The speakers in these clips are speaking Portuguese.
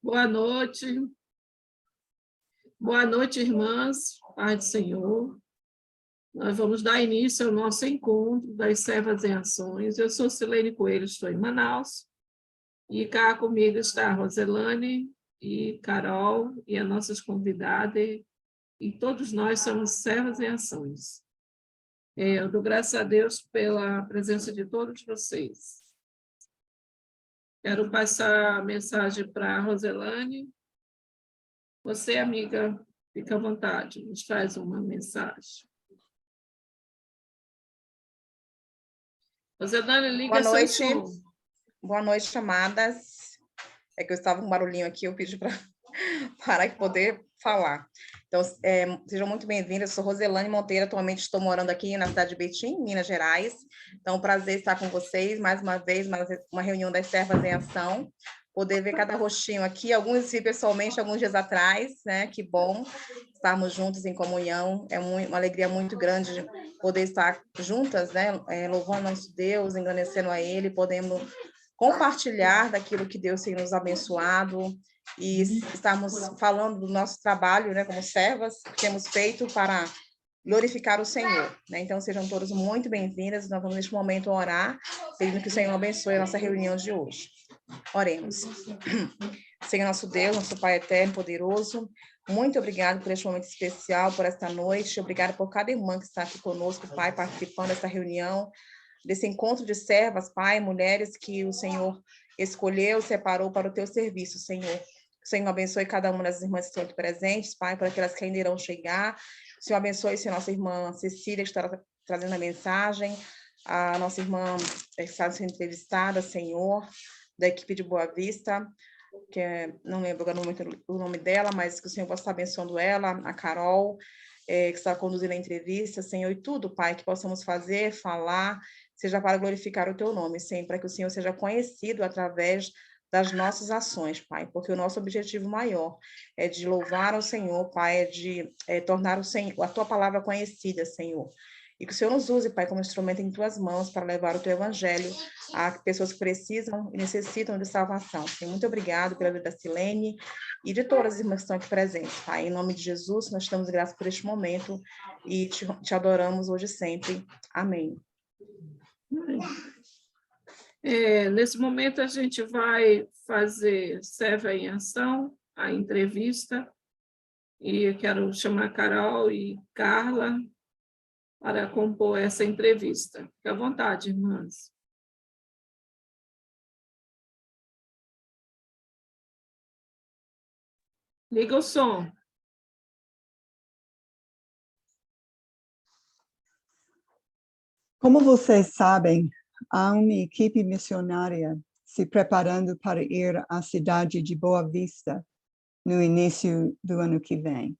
Boa noite. Boa noite, irmãs. Paz do Senhor. Nós vamos dar início ao nosso encontro das Servas em Ações. Eu sou Silene Coelho, estou em Manaus. E cá comigo está a Roselane e Carol e as nossas convidadas. E todos nós somos Servas em Ações. Eu dou graças a Deus pela presença de todos vocês. Quero passar a mensagem para a Roselane. Você, amiga, fica à vontade, nos traz uma mensagem. Roselane, liga seu som. Boa noite, amadas. É que eu estava com um barulhinho aqui, eu pedi para parar e poder falar. Então, sejam muito bem-vindas. Eu sou Roselane Monteiro, atualmente estou morando aqui na cidade de Betim, Minas Gerais. Então, prazer estar com vocês, mais uma vez, uma reunião das Servas em Ação. Poder ver cada rostinho aqui, alguns vi pessoalmente alguns dias atrás, né? Que bom estarmos juntos em comunhão. É uma alegria muito grande poder estar juntas, né? Louvando nosso Deus, engrandecendo a Ele, podendo compartilhar daquilo que Deus tem nos abençoado e estarmos falando do nosso trabalho, né, como servas, que temos feito para glorificar o Senhor, né? Então, sejam todos muito bem-vindas. Nós vamos, neste momento, orar, pedindo que o Senhor abençoe a nossa reunião de hoje. Oremos. Senhor, nosso Deus, nosso Pai eterno, poderoso, muito obrigado por este momento especial, por esta noite. Obrigado por cada irmã que está aqui conosco, Pai, participando dessa reunião, desse encontro de servas, Pai, mulheres que o Senhor escolheu, separou para o teu serviço, Senhor. O Senhor abençoe cada uma das irmãs que estão aqui presentes, Pai, para aquelas que ainda irão chegar. O Senhor abençoe a nossa irmã Cecília, que está trazendo a mensagem, a nossa irmã que está sendo entrevistada, Senhor, da equipe de Boa Vista, não lembro agora muito o nome dela, mas que o Senhor possa estar abençoando ela, a Carol, que está conduzindo a entrevista, Senhor, e tudo, Pai, que possamos fazer, falar, seja para glorificar o Teu nome, Senhor, para que o Senhor seja conhecido através das nossas ações, Pai, porque o nosso objetivo maior é de louvar ao Senhor, Pai, é de tornar a Tua palavra conhecida, Senhor. E que o Senhor nos use, Pai, como instrumento em Tuas mãos para levar o Teu Evangelho a pessoas que precisam e necessitam de salvação. Senhor, muito obrigado pela vida da Silene e de todas as irmãs que estão aqui presentes, Pai. Em nome de Jesus, nós te damos graças por este momento e te adoramos hoje e sempre. Amém. Nesse momento, a gente vai fazer Serva em Ação, a entrevista, e eu quero chamar Carol e Carla para compor essa entrevista. Fique à vontade, irmãs. Liga o som. Como vocês sabem, há uma equipe missionária se preparando para ir à cidade de Boa Vista no início do ano que vem.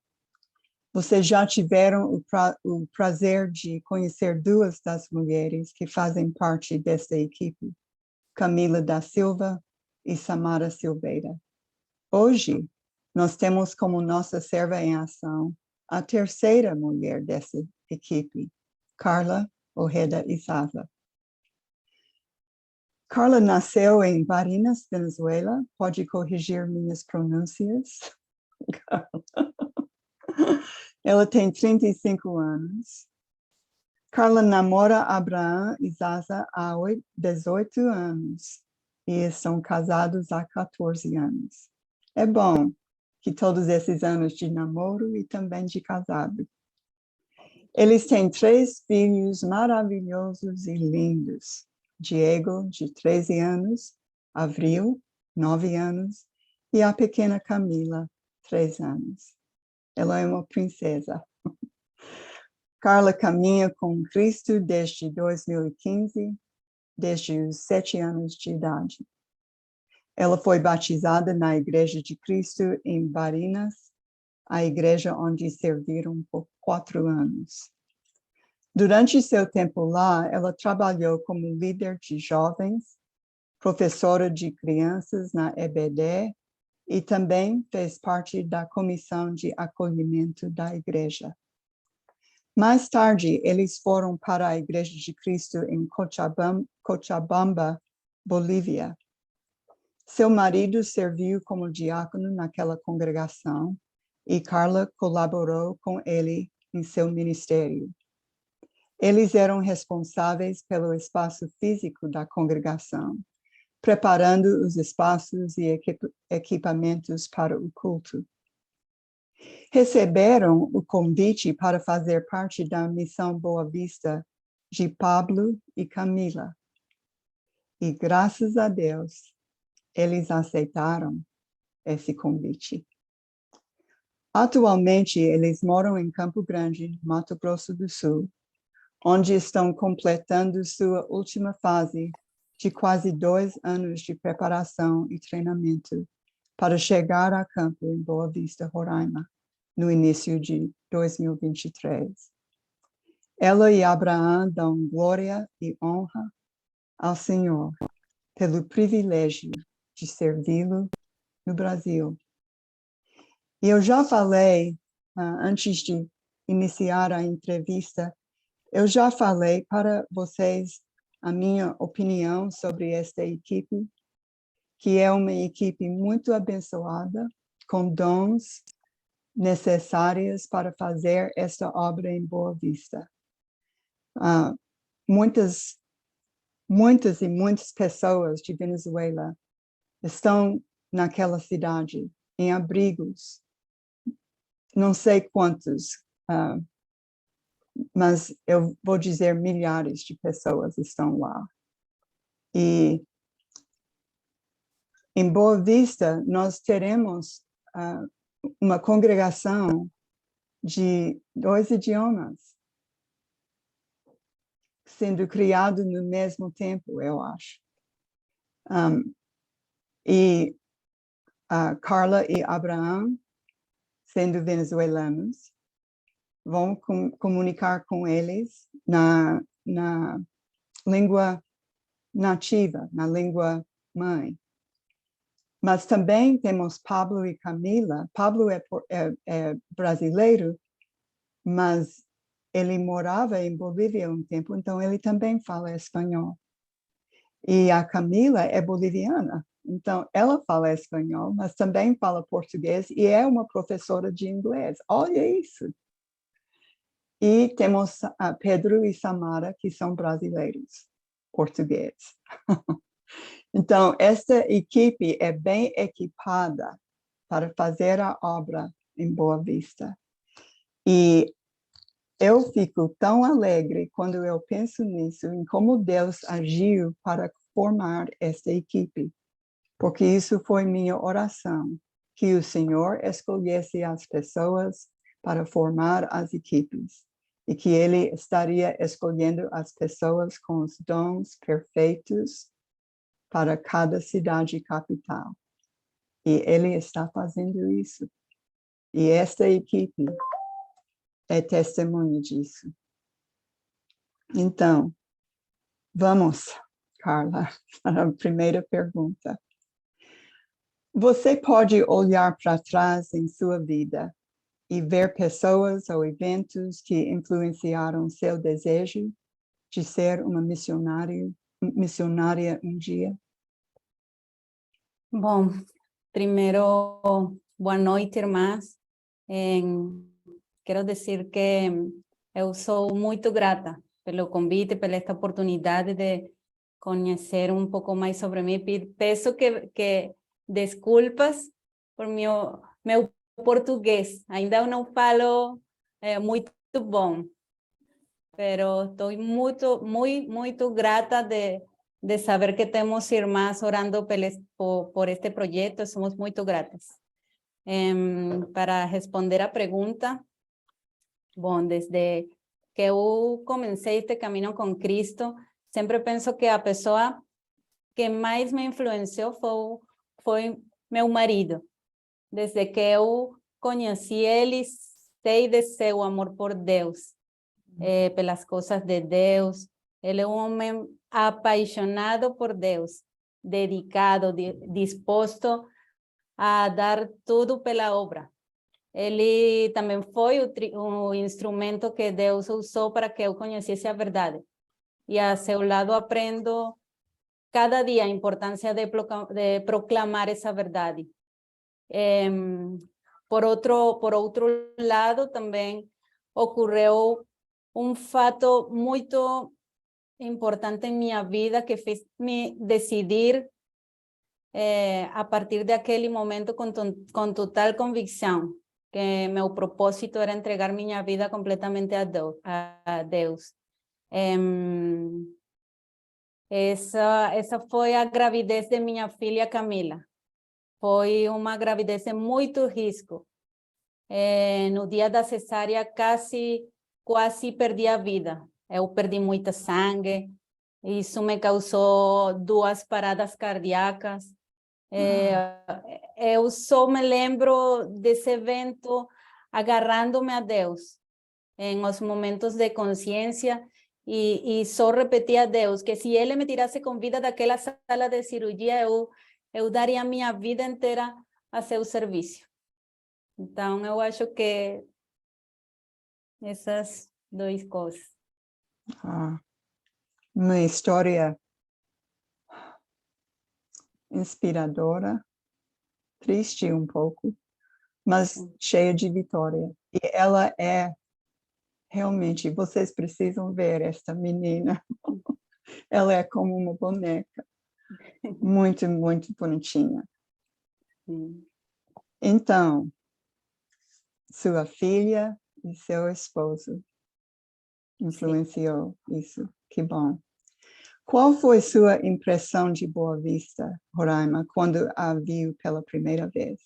Vocês já tiveram o prazer de conhecer duas das mulheres que fazem parte dessa equipe, Camila da Silva e Samara Silveira. Hoje, nós temos como nossa serva em ação a terceira mulher dessa equipe, Carla Ojeda Izaza. Carla nasceu em Barinas, Venezuela. Pode corrigir minhas pronúncias? Ela tem 35 anos. Carla namora Abraham Izaza há 18 anos e estão casados há 14 anos. É bom que todos esses anos de namoro e também de casado. Eles têm 3 filhos maravilhosos e lindos. Diego, de 13 anos, Avril, 9 anos, e a pequena Camila, 3 anos. Ela é uma princesa. Carla caminha com Cristo desde 2015, desde os 7 anos de idade. Ela foi batizada na Igreja de Cristo em Barinas, a igreja onde serviram por 4 anos. Durante seu tempo lá, ela trabalhou como líder de jovens, professora de crianças na EBD e também fez parte da comissão de acolhimento da igreja. Mais tarde, eles foram para a Igreja de Cristo em Cochabamba, Bolívia. Seu marido serviu como diácono naquela congregação e Carla colaborou com ele em seu ministério. Eles eram responsáveis pelo espaço físico da congregação, preparando os espaços e equipamentos para o culto. Receberam o convite para fazer parte da Missão Boa Vista de Pablo e Camila. E graças a Deus, eles aceitaram esse convite. Atualmente, eles moram em Campo Grande, Mato Grosso do Sul, onde estão completando sua última fase de quase 2 anos de preparação e treinamento para chegar a campo em Boa Vista, Roraima, no início de 2023. Ela e Abraão dão glória e honra ao Senhor pelo privilégio de servi-lo no Brasil. E eu já falei, antes de iniciar a entrevista, eu já falei para vocês a minha opinião sobre esta equipe, que é uma equipe muito abençoada, com dons necessários para fazer esta obra em Boa Vista. Muitas pessoas de Venezuela estão naquela cidade, em abrigos. Não sei quantos, mas eu vou dizer milhares de pessoas estão lá. E em Boa Vista, nós teremos uma congregação de 2 idiomas, sendo criado no mesmo tempo, eu acho. E Carla e Abraão, sendo venezuelanos, vão comunicar com eles na língua nativa, na língua mãe. Mas também temos Pablo e Camila. Pablo é brasileiro, mas ele morava em Bolívia um tempo, então ele também fala espanhol. E a Camila é boliviana, então ela fala espanhol, mas também fala português e é uma professora de inglês. Olha isso! E temos Pedro e Samara, que são brasileiros, portugueses. Então, esta equipe é bem equipada para fazer a obra em Boa Vista. E eu fico tão alegre quando eu penso nisso, em como Deus agiu para formar esta equipe, porque isso foi minha oração, que o Senhor escolhesse as pessoas para formar as equipes, e que Ele estaria escolhendo as pessoas com os dons perfeitos para cada cidade capital. E Ele está fazendo isso. E esta equipe é testemunho disso. Então, vamos, Carla, para a primeira pergunta. Você pode olhar para trás em sua vida e ver pessoas ou eventos que influenciaram seu desejo de ser uma missionária um dia? Bom, primeiro, boa noite, irmãs. Quero dizer que eu sou muito grata pelo convite, pela esta oportunidade de conhecer um pouco mais sobre mim. Peço que desculpas por meu português. Ainda eu não falo muito bom, pero estou muito grata de saber que temos irmãs orando por este projeto. Somos muito gratas. Para responder a pergunta, bom, desde que eu comecei este caminho com Cristo, sempre penso que a pessoa que mais me influenciou foi meu marido. Desde que eu conheci ele, sei de seu amor por Deus, pelas coisas de Deus. Ele é um homem apaixonado por Deus, dedicado, disposto a dar tudo pela obra. Ele também foi o instrumento que Deus usou para que eu conhecesse a verdade. E a seu lado aprendo cada día a importância de proclamar essa verdade. Por outro lado, também ocorreu fato muito importante em minha vida que fez me decidir a partir daquele momento com total convicção que meu propósito era entregar minha vida completamente a Deus. Essa foi a gravidez de minha filha Camila. Foi uma gravidez de muito risco. No dia da cesárea, quase perdi a vida. Eu perdi muita sangue. Isso me causou 2 paradas cardíacas. Eu só me lembro desse evento agarrando-me a Deus em os momentos de consciência e só repetia a Deus que se Ele me tirasse com vida daquela sala de cirurgia, eu daria minha vida inteira a seu serviço. Então, eu acho que essas 2 coisas. Uma história inspiradora, triste um pouco, mas cheia de vitória. E ela é realmente, vocês precisam ver esta menina. Ela é como uma boneca, muito, muito bonitinha. Então, sua filha e seu esposo influenciou isso, que bom. Qual foi sua impressão de Boa Vista, Roraima, quando a viu pela primeira vez?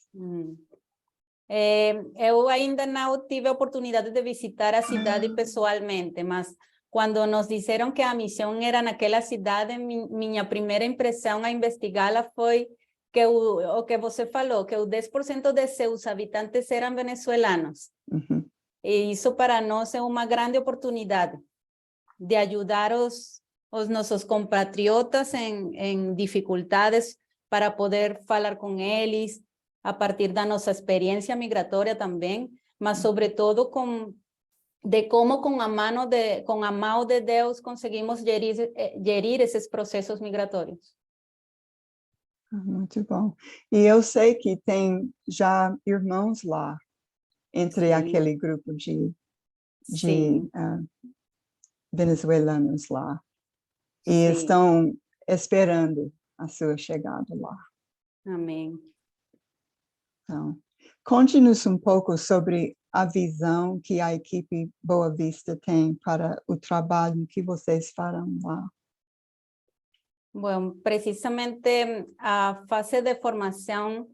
Eu ainda não tive a oportunidade de visitar a cidade pessoalmente, mas quando nos disseram que a missão era naquela cidade, minha primeira impressão a investigá-la foi que o que você falou, que o 10% de seus habitantes eram venezuelanos. E isso para nós é uma grande oportunidade de ajudar os nossos compatriotas em dificuldades para poder falar com eles, a partir da nossa experiência migratória também, mas sobretudo de como com a mão de Deus conseguimos gerir esses processos migratórios. Muito bom. E eu sei que tem já irmãos lá, entre aquele grupo de venezuelanos lá, e estão esperando a sua chegada lá. Amém. Então, conte-nos um pouco sobre a visão que a equipe Boa Vista tem para o trabalho que vocês farão lá. Bom, precisamente a fase de formação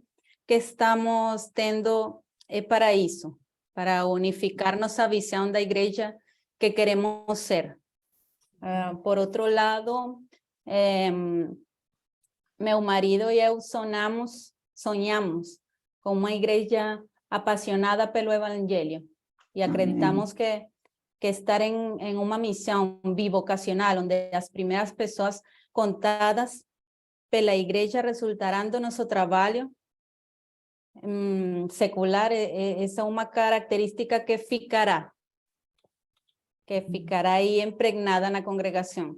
que estamos tendo é para isso, para unificar nossa visão da igreja que queremos ser. Por outro lado, meu marido e eu sonhamos com uma igreja apaixonada pelo evangelho e acreditamos que estar em uma missão bivocacional, onde as primeiras pessoas contadas pela igreja resultarão do nosso trabalho secular, essa é uma característica que ficará aí impregnada na congregação.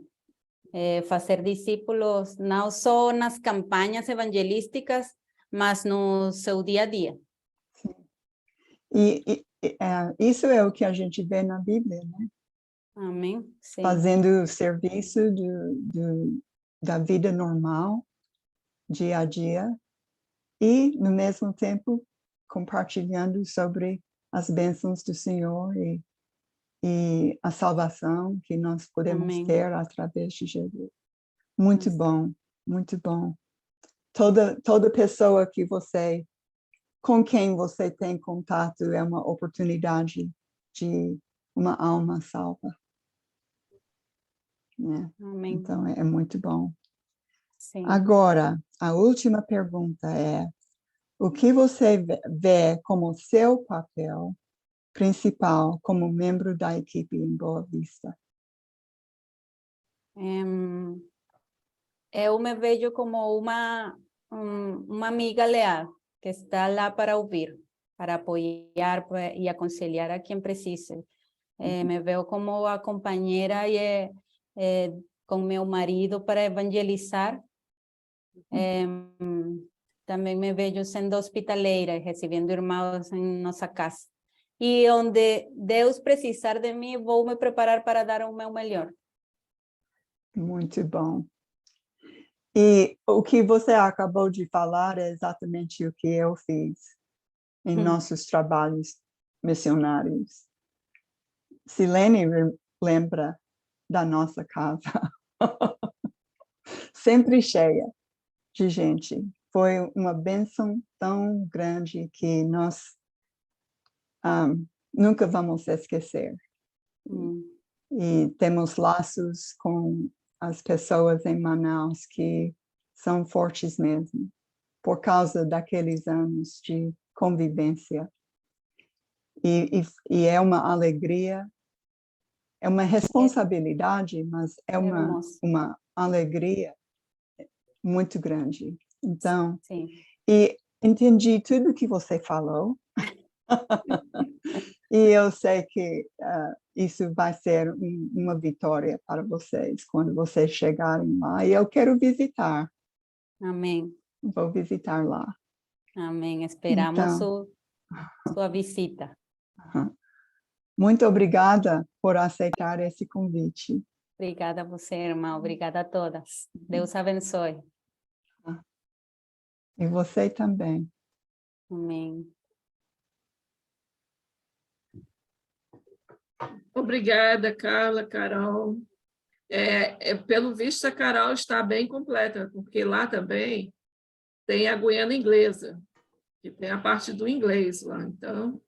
Fazer discípulos não só nas campanhas evangelísticas, mas no seu dia a dia. Sim. E isso é o que a gente vê na Bíblia, né? Amém. Sim. Fazendo o serviço da vida normal, dia a dia, e, no mesmo tempo, compartilhando sobre as bênçãos do Senhor e a salvação que nós podemos ter através de Jesus. Muito bom, muito bom. Toda pessoa com quem você tem contato é uma oportunidade de uma alma salva. Né? Amém. Então, é muito bom. Sim. Agora, a última pergunta é: o que você vê como seu papel principal como membro da equipe em Boa Vista? Eu me vejo como uma amiga leal que está lá para ouvir, para apoiar e aconselhar a quem precise. Me vejo como a companheira com meu marido para evangelizar. Também me vejo sendo hospitaleira, recebendo irmãos em nossa casa. E onde Deus precisar de mim, vou me preparar para dar o meu melhor. Muito bom. E o que você acabou de falar é exatamente o que eu fiz em nossos trabalhos missionários. Silene lembra da nossa casa, sempre cheia de gente. Foi uma bênção tão grande que nós nunca vamos esquecer. E temos laços com as pessoas em Manaus que são fortes mesmo, por causa daqueles anos de convivência. E é uma alegria, é uma responsabilidade, mas é uma alegria muito grande. Então, Sim. e entendi tudo que você falou. E eu sei que isso vai ser uma vitória para vocês quando vocês chegarem lá. E eu quero visitar. Amém. Vou visitar lá. Amém. Esperamos Então, sua visita. muito obrigada por aceitar esse convite. Obrigada a você, irmã. Obrigada a todas. Deus abençoe. E você também. Amém. Obrigada, Carla, Carol. Pelo visto, a Carol está bem completa, porque lá também tem a Guiana Inglesa, que tem a parte do inglês lá. Então,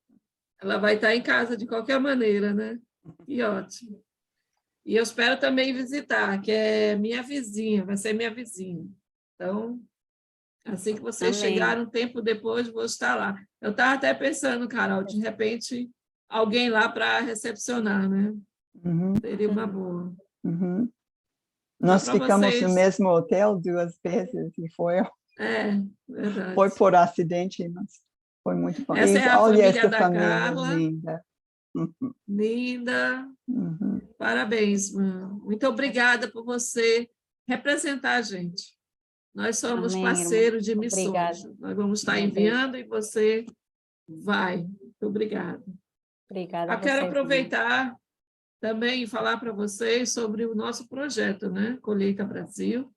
ela vai estar em casa de qualquer maneira, né? Que ótimo. E eu espero também visitar, que é minha vizinha, vai ser minha vizinha. Então, assim que vocês chegarem, um tempo depois, vou estar lá. Eu estava até pensando, Carol, de repente, alguém lá para recepcionar, né? Seria uma boa. Nós Então, ficamos vocês... no mesmo hotel 2 vezes e foi verdade. por acidente, mas foi muito bom. Essa E, é a olha, família essa da família Carla. linda. Linda. Parabéns, mãe. Muito obrigada por você representar a gente. Nós somos parceiros de missões. Nós vamos estar enviando e você vai. Muito obrigada. Obrigada. Eu quero aproveitar também e falar para vocês sobre o nosso projeto, né? Colheita Brasil.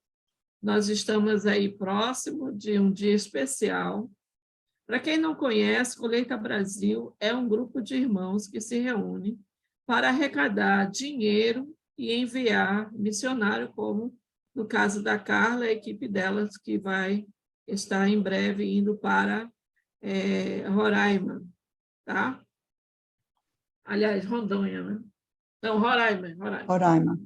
Nós estamos aí próximo de um dia especial. Para quem não conhece, Colheita Brasil é um grupo de irmãos que se reúne para arrecadar dinheiro e enviar missionário, como no caso da Carla, a equipe delas que vai estar em breve indo para Roraima, tá? Aliás, Rondônia, né? Não, Roraima. Roraima.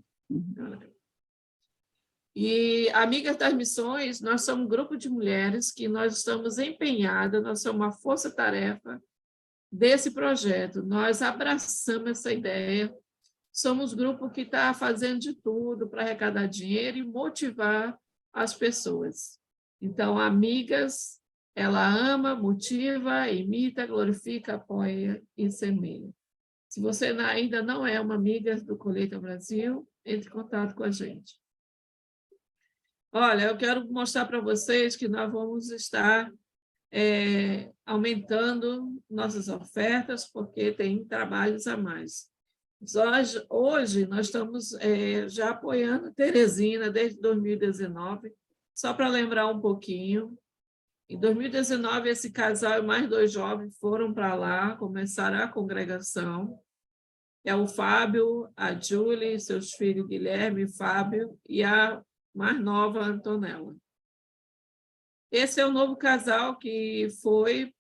E Amigas das Missões, nós somos um grupo de mulheres que nós estamos empenhadas, nós somos uma força-tarefa desse projeto. Nós abraçamos essa ideia, somos um grupo que está fazendo de tudo para arrecadar dinheiro e motivar as pessoas. Então, Amigas, ela ama, motiva, imita, glorifica, apoia e semeia. Se você ainda não é uma amiga do Colheita Brasil, entre em contato com a gente. Olha, eu quero mostrar para vocês que nós vamos estar aumentando nossas ofertas, porque tem trabalhos a mais. Hoje nós estamos já apoiando Teresina desde 2019, só para lembrar um pouquinho. Em 2019, esse casal e mais 2 jovens foram para lá, começaram a congregação. É o Fábio, a Júlia, seus filhos Guilherme e Fábio, e a mais nova, Antonella. Esse é o novo casal que foi,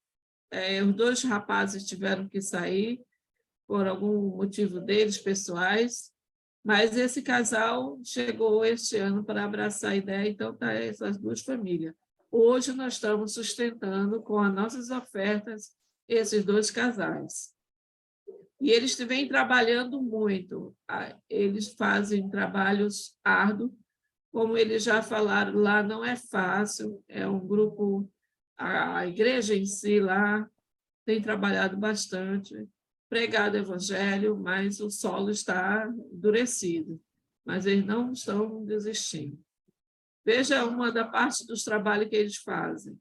os 2 rapazes tiveram que sair por algum motivo deles, pessoais, mas esse casal chegou este ano para abraçar a ideia, então tá essas 2 famílias. Hoje nós estamos sustentando com as nossas ofertas esses 2 casais. E eles vêm trabalhando muito, eles fazem trabalhos árduos, como eles já falaram, lá não é fácil, é um grupo, a igreja em si lá tem trabalhado bastante, pregado o evangelho, mas o solo está endurecido. mas eles não estão desistindo. Veja uma da parte dos trabalhos que eles fazem.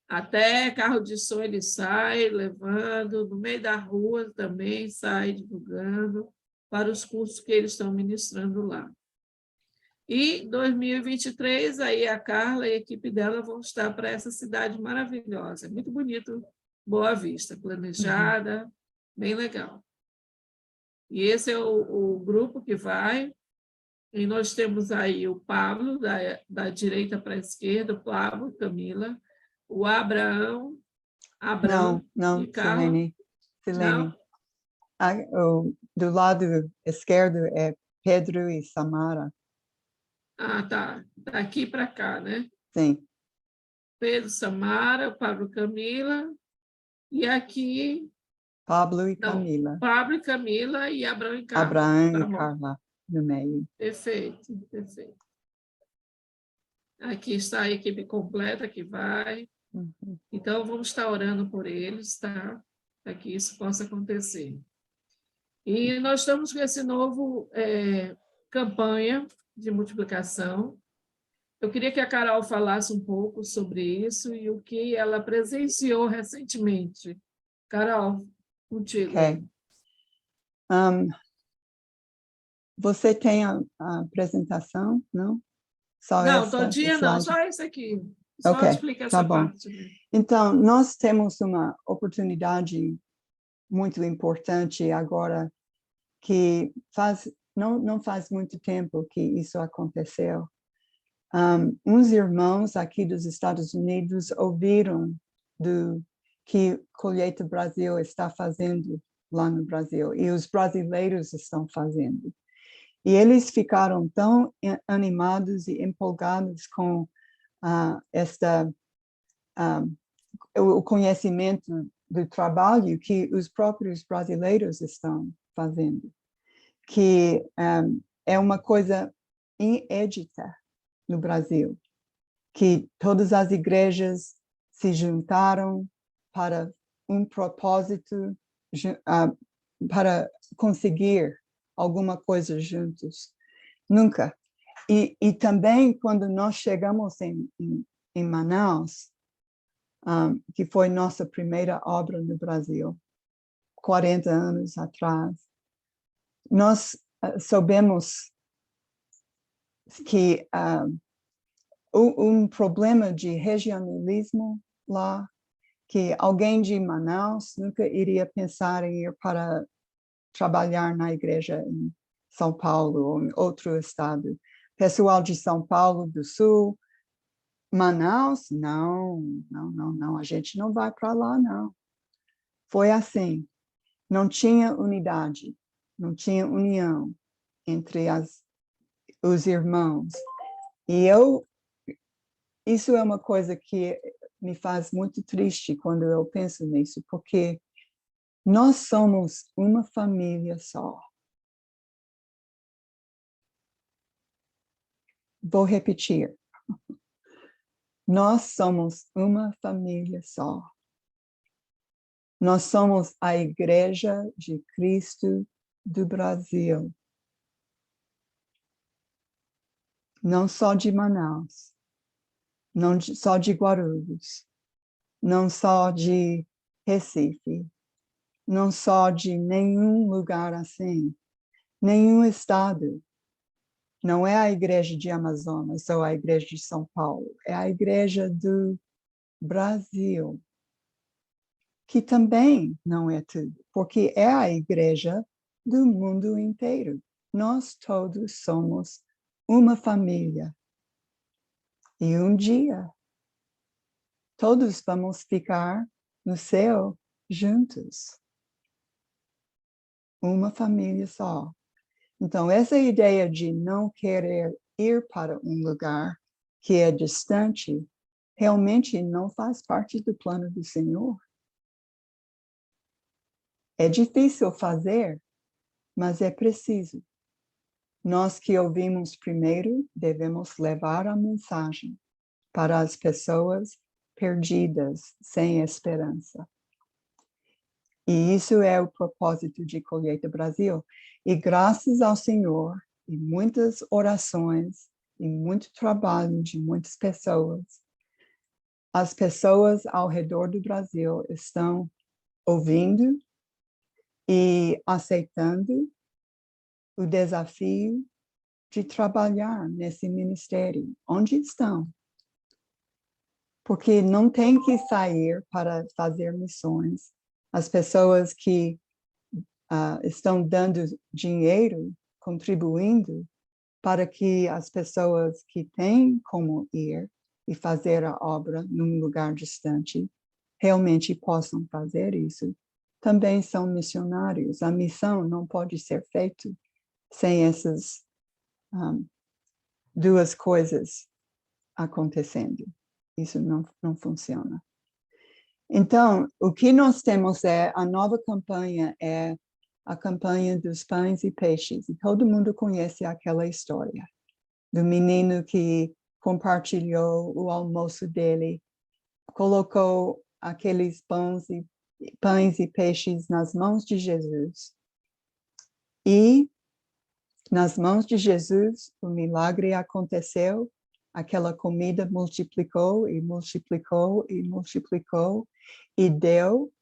Até carro de som ele sai levando, no meio da rua também sai divulgando para os cursos que eles estão ministrando lá. E em 2023, aí a Carla e a equipe dela vão estar para essa cidade maravilhosa. É muito bonito, Boa Vista, planejada, bem legal. E esse é o grupo que vai. E nós temos aí o Pablo, da direita para a esquerda, o Pablo, Camila, o Abraão Não, e Carla. Silene. Não? Do lado esquerdo é Pedro e Samara. Ah, tá. Daqui para cá, né? Sim. Pedro, Samara, Pablo, Camila. E aqui... Pablo e Não, Camila. Pablo e Camila e Abraão e Carla. Abraão Tá e bom. Carla no meio. Perfeito, perfeito. Aqui está a equipe completa que vai. Então, vamos estar orando por eles, tá? Para que isso possa acontecer. E nós estamos com esse novo campanha de multiplicação. Eu queria que a Carol falasse um pouco sobre isso e o que ela presenciou recentemente. Carol, contigo. Ok. Você tem a apresentação, não? Só Não, essa todinha não, slide? só isso aqui. Só Ok, explica tá essa bom. parte. Então, nós temos uma oportunidade muito importante agora que não faz muito tempo que isso aconteceu. Uns irmãos aqui dos Estados Unidos ouviram do que Colheita Brasil está fazendo lá no Brasil, e os brasileiros estão fazendo. E eles ficaram tão animados e empolgados com o conhecimento do trabalho que os próprios brasileiros estão fazendo, que é uma coisa inédita no Brasil, que todas as igrejas se juntaram para um propósito, para conseguir alguma coisa juntos. Nunca. E também, quando nós chegamos em Manaus, que foi nossa primeira obra no Brasil, 40 anos atrás, nós soubemos que um problema de regionalismo lá, que alguém de Manaus nunca iria pensar em ir para trabalhar na igreja em São Paulo ou em outro estado. Pessoal de São Paulo do Sul, Manaus, não, a gente não vai para lá, não. Foi assim, não tinha unidade, não tinha união entre os irmãos. E isso é uma coisa que me faz muito triste quando eu penso nisso, porque nós somos uma família só. Vou repetir. Nós somos uma família só. Nós somos a Igreja de Cristo do Brasil. Não só de Manaus, não só de Guarulhos, não só de Recife, não só de nenhum lugar assim, nenhum estado. Não é a igreja de Amazonas ou a igreja de São Paulo, é a igreja do Brasil, que também não é tudo, porque é a igreja do mundo inteiro. Nós todos somos uma família. E um dia, todos vamos ficar no céu juntos. Uma família só. Então, essa ideia de não querer ir para um lugar que é distante, realmente não faz parte do plano do Senhor. É difícil fazer, mas é preciso. Nós que ouvimos primeiro, devemos levar a mensagem para as pessoas perdidas, sem esperança. E isso é o propósito de Colheita Brasil. E graças ao Senhor, e muitas orações e muito trabalho de muitas pessoas, as pessoas ao redor do Brasil estão ouvindo e aceitando o desafio de trabalhar nesse ministério. Onde estão? Porque não tem que sair para fazer missões. As pessoas que estão dando dinheiro, contribuindo, para que as pessoas que têm como ir e fazer a obra num lugar distante realmente possam fazer isso, também são missionários. A missão não pode ser feita sem essas duas coisas acontecendo. Isso não funciona. Então, o que nós temos a nova campanha é a campanha dos pães e peixes. E todo mundo conhece aquela história do menino que compartilhou o almoço dele, colocou aqueles pães e peixes nas mãos de Jesus. E nas mãos de Jesus, o milagre aconteceu, aquela comida multiplicou e multiplicou e multiplicou e deu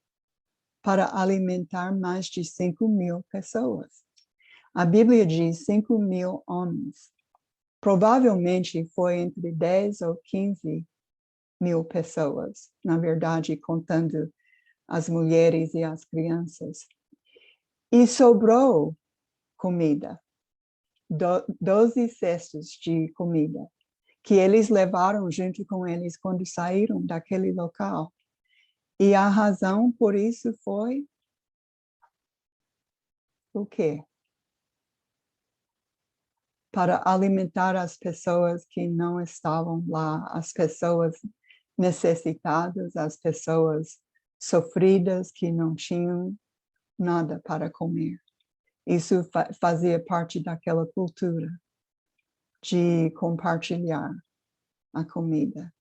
para alimentar mais de 5.000 pessoas. A Bíblia diz 5.000 homens. Provavelmente foi entre 10 ou 15 mil pessoas, na verdade, contando as mulheres e as crianças. E sobrou comida. 12 cestos de comida, que eles levaram junto com eles quando saíram daquele local. E a razão por isso foi o quê? Para alimentar as pessoas que não estavam lá, as pessoas necessitadas, as pessoas sofridas que não tinham nada para comer. Isso fazia parte daquela cultura de compartilhar a comida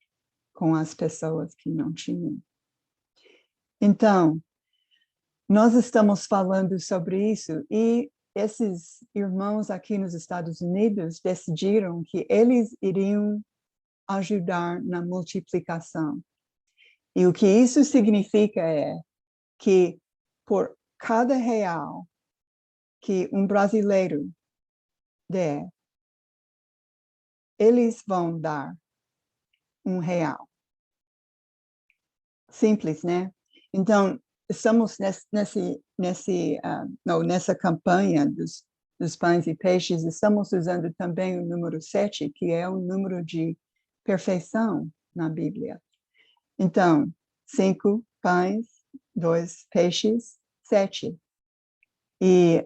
com as pessoas que não tinham. Então, nós estamos falando sobre isso e esses irmãos aqui nos Estados Unidos decidiram que eles iriam ajudar na multiplicação. E o que isso significa é que por cada real que um brasileiro der, eles vão dar R$1. Simples, né? Então, estamos nessa campanha dos pães e peixes, estamos usando também o número 7, que é o número de perfeição na Bíblia. Então, 5 pães, 2 peixes, 7. E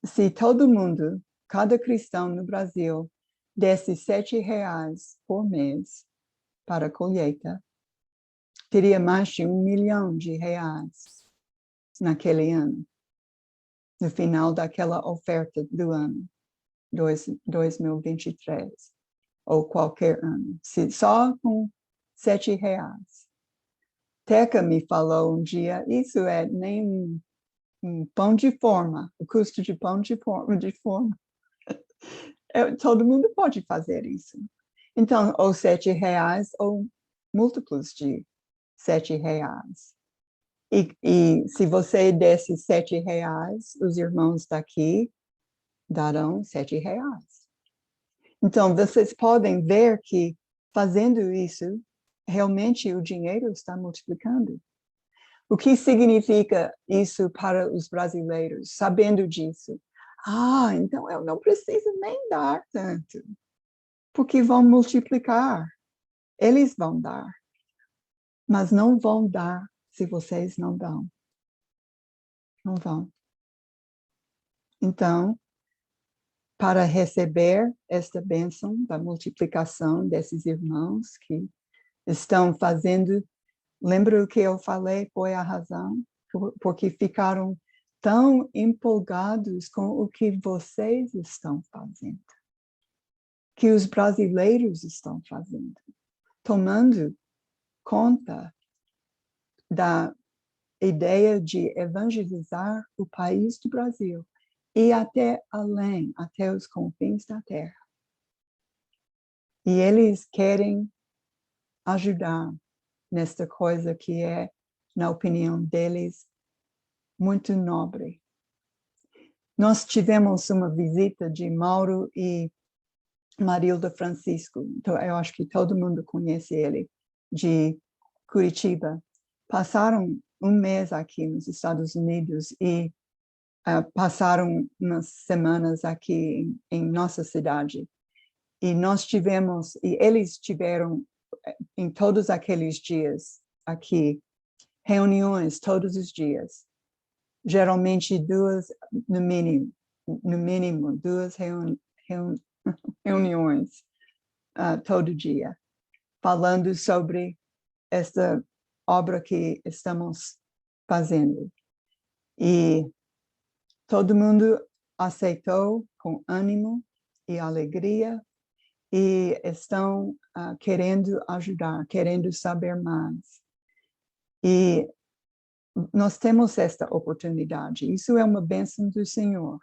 se todo mundo, cada cristão no Brasil, desse R$7 por mês para a colheita, teria mais de R$1 milhão naquele ano, no final daquela oferta do ano 2023, ou qualquer ano, só com R$7. Teca me falou um dia, isso é nem um pão de forma, o custo de pão de forma. Todo mundo pode fazer isso. Então, ou R$7 ou múltiplos de R$7. E se você desse R$7, os irmãos daqui darão R$7. Então, vocês podem ver que fazendo isso, realmente o dinheiro está multiplicando. O que significa isso para os brasileiros, sabendo disso? Então eu não preciso nem dar tanto, porque vão multiplicar. Eles vão dar, mas não vão dar se vocês não dão. Não vão. Então, para receber esta bênção da multiplicação desses irmãos que estão fazendo, lembra o que eu falei, foi a razão? Porque ficaram tão empolgados com o que vocês estão fazendo, que os brasileiros estão fazendo, tomando conta da ideia de evangelizar o país do Brasil e até além, até os confins da terra. E eles querem ajudar nesta coisa que é, na opinião deles, muito nobre. Nós tivemos uma visita de Mauro e Marilda Francisco, então eu acho que todo mundo conhece ele, de Curitiba. Passaram um mês aqui nos Estados Unidos e passaram umas semanas aqui em nossa cidade. E nós tivemos, e eles tiveram em todos aqueles dias aqui, reuniões todos os dias. Geralmente duas, no mínimo duas reuniões todo dia, falando sobre esta obra que estamos fazendo. E todo mundo aceitou com ânimo e alegria e estão querendo ajudar, querendo saber mais. E nós temos esta oportunidade. Isso é uma bênção do Senhor,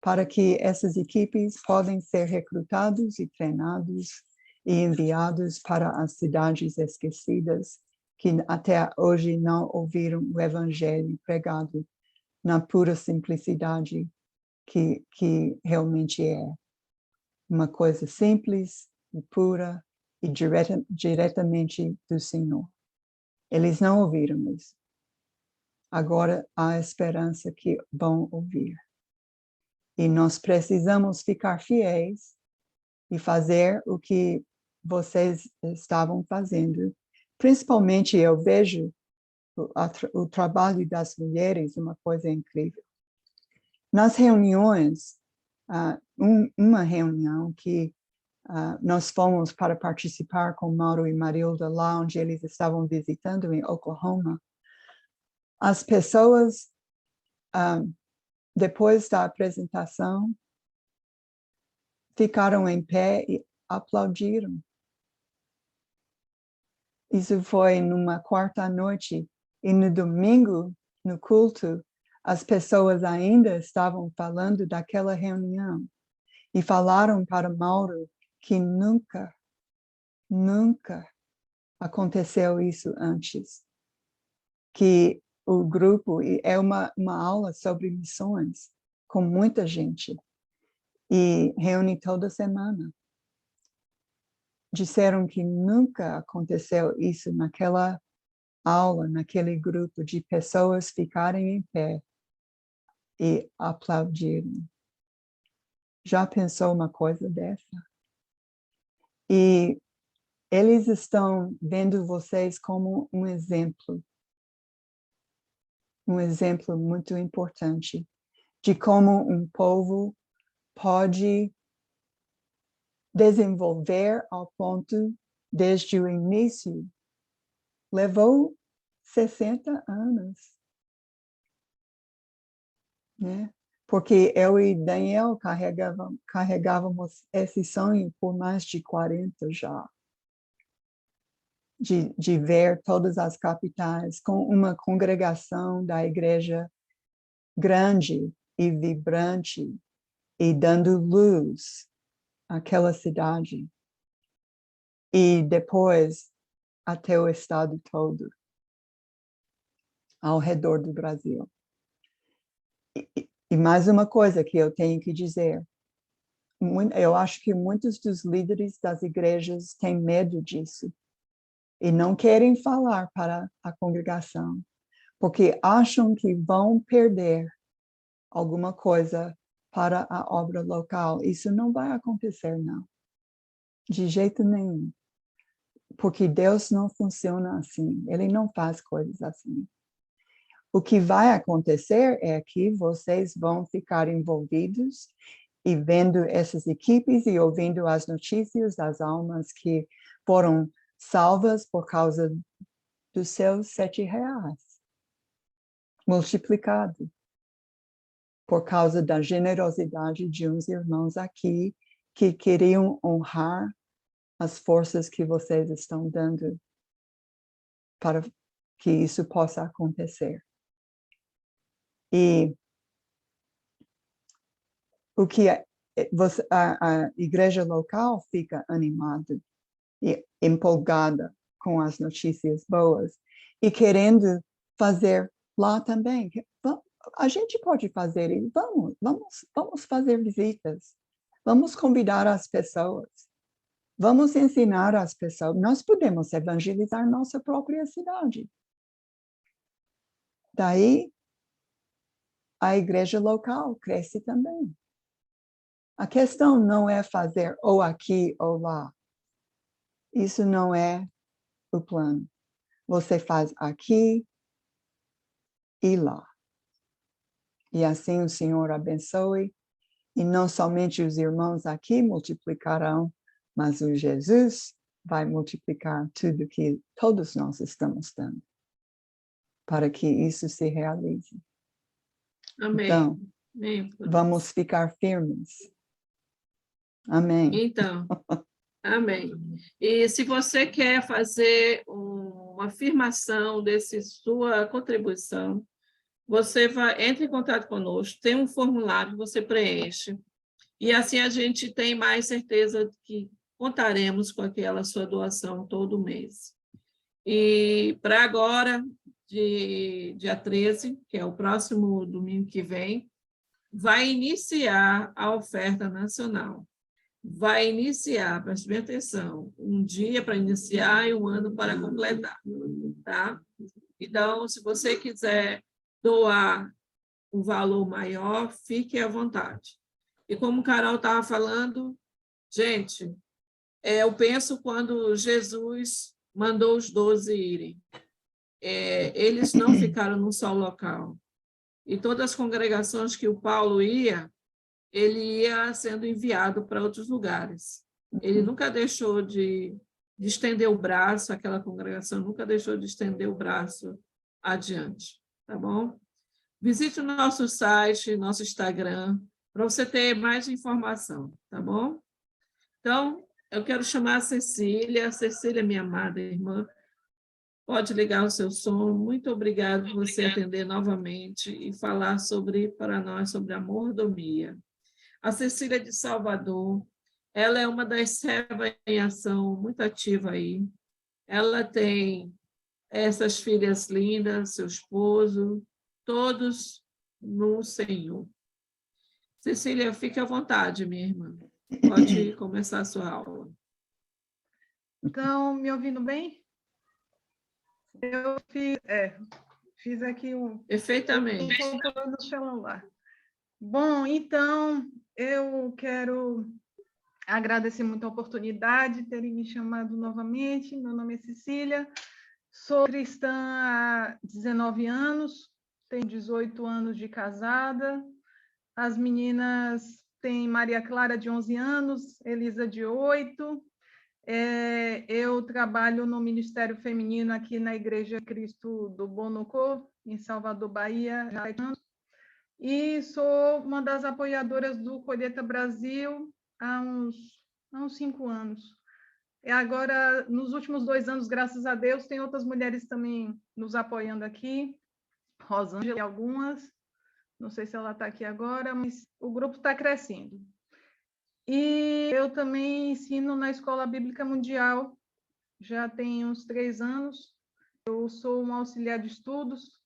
para que essas equipes podem ser recrutados e treinados e enviados para as cidades esquecidas que até hoje não ouviram o evangelho pregado na pura simplicidade que realmente é. Uma coisa simples e pura e diretamente do Senhor. Eles não ouviram isso. Agora há esperança que vão ouvir. E nós precisamos ficar fiéis e fazer o que vocês estavam fazendo. Principalmente eu vejo o trabalho das mulheres, uma coisa incrível. Nas reuniões, uma reunião que nós fomos para participar com Mauro e Marilda lá onde eles estavam visitando em Oklahoma, as pessoas, depois da apresentação, ficaram em pé e aplaudiram. Isso foi numa quarta noite e no domingo, no culto, as pessoas ainda estavam falando daquela reunião e falaram para Mauro que nunca aconteceu isso antes. Que o grupo é uma aula sobre missões com muita gente e reúne toda semana. Disseram que nunca aconteceu isso naquela aula, naquele grupo de pessoas ficarem em pé e aplaudirem. Já pensou uma coisa dessa? E eles estão vendo vocês como um exemplo muito importante de como um povo pode desenvolver ao ponto, desde o início, levou 60 anos, né? Porque eu e Daniel carregávamos esse sonho por mais de 40 já. De ver todas as capitais com uma congregação da igreja grande e vibrante e dando luz àquela cidade. E depois até o estado todo, ao redor do Brasil. E mais uma coisa que eu tenho que dizer. Eu acho que muitos dos líderes das igrejas têm medo disso e não querem falar para a congregação, porque acham que vão perder alguma coisa para a obra local. Isso não vai acontecer, não. De jeito nenhum. Porque Deus não funciona assim. Ele não faz coisas assim. O que vai acontecer é que vocês vão ficar envolvidos e vendo essas equipes e ouvindo as notícias das almas que foram salvas por causa dos seus R$7 multiplicado, por causa da generosidade de uns irmãos aqui que queriam honrar as forças que vocês estão dando para que isso possa acontecer. E a igreja local fica animada e empolgada com as notícias boas e querendo fazer lá também. A gente pode fazer isso. Vamos fazer visitas. Vamos convidar as pessoas. Vamos ensinar as pessoas. Nós podemos evangelizar nossa própria cidade. Daí, a igreja local cresce também. A questão não é fazer ou aqui ou lá. Isso não é o plano. Você faz aqui e lá. E assim o Senhor abençoe. E não somente os irmãos aqui multiplicarão, mas o Jesus vai multiplicar tudo que todos nós estamos dando, para que isso se realize. Amém. Então, Amém. vamos ficar firmes. Amém. Então, amém. E se você quer fazer uma afirmação dessa sua contribuição, você entra em contato conosco, tem um formulário que você preenche, e assim a gente tem mais certeza que contaremos com aquela sua doação todo mês. E para agora, dia 13, que é o próximo domingo que vem, vai iniciar a oferta nacional. Vai iniciar, preste bem atenção, um dia para iniciar e um ano para completar, tá? Então, se você quiser doar um valor maior, fique à vontade. E como o Carol estava falando, gente, eu penso quando Jesus mandou os 12 irem, eles não ficaram num só local. E todas as congregações que o Paulo ia, ele ia sendo enviado para outros lugares. Ele nunca deixou de estender o braço, aquela congregação nunca deixou de estender o braço adiante, tá bom? Visite o nosso site, nosso Instagram, para você ter mais informação, tá bom? Então, eu quero chamar a Cecília. Cecília, minha amada irmã, pode ligar o seu som. Muito obrigada por você atender novamente e falar para nós sobre a mordomia. A Cecília de Salvador, ela é uma das servas em ação muito ativa aí. Ela tem essas filhas lindas, seu esposo, todos no Senhor. Cecília, fique à vontade, minha irmã. Pode começar a sua aula. Estão me ouvindo bem? Eu fiz aqui Perfeitamente. no celular. Bom, então, eu quero agradecer muito a oportunidade de terem me chamado novamente. Meu nome é Cecília, sou cristã há 19 anos, tenho 18 anos de casada. As meninas têm Maria Clara, de 11 anos, Elisa, de 8. Eu trabalho no Ministério Feminino aqui na Igreja Cristo do Bonocô, em Salvador, Bahia, já há anos. E sou uma das apoiadoras do Colheita Brasil há uns 5 anos. E agora, nos últimos 2 anos, graças a Deus, tem outras mulheres também nos apoiando aqui, Rosângela e algumas, não sei se ela está aqui agora, mas o grupo está crescendo. E eu também ensino na Escola Bíblica Mundial, já tem uns 3 anos. Eu sou uma auxiliar de estudos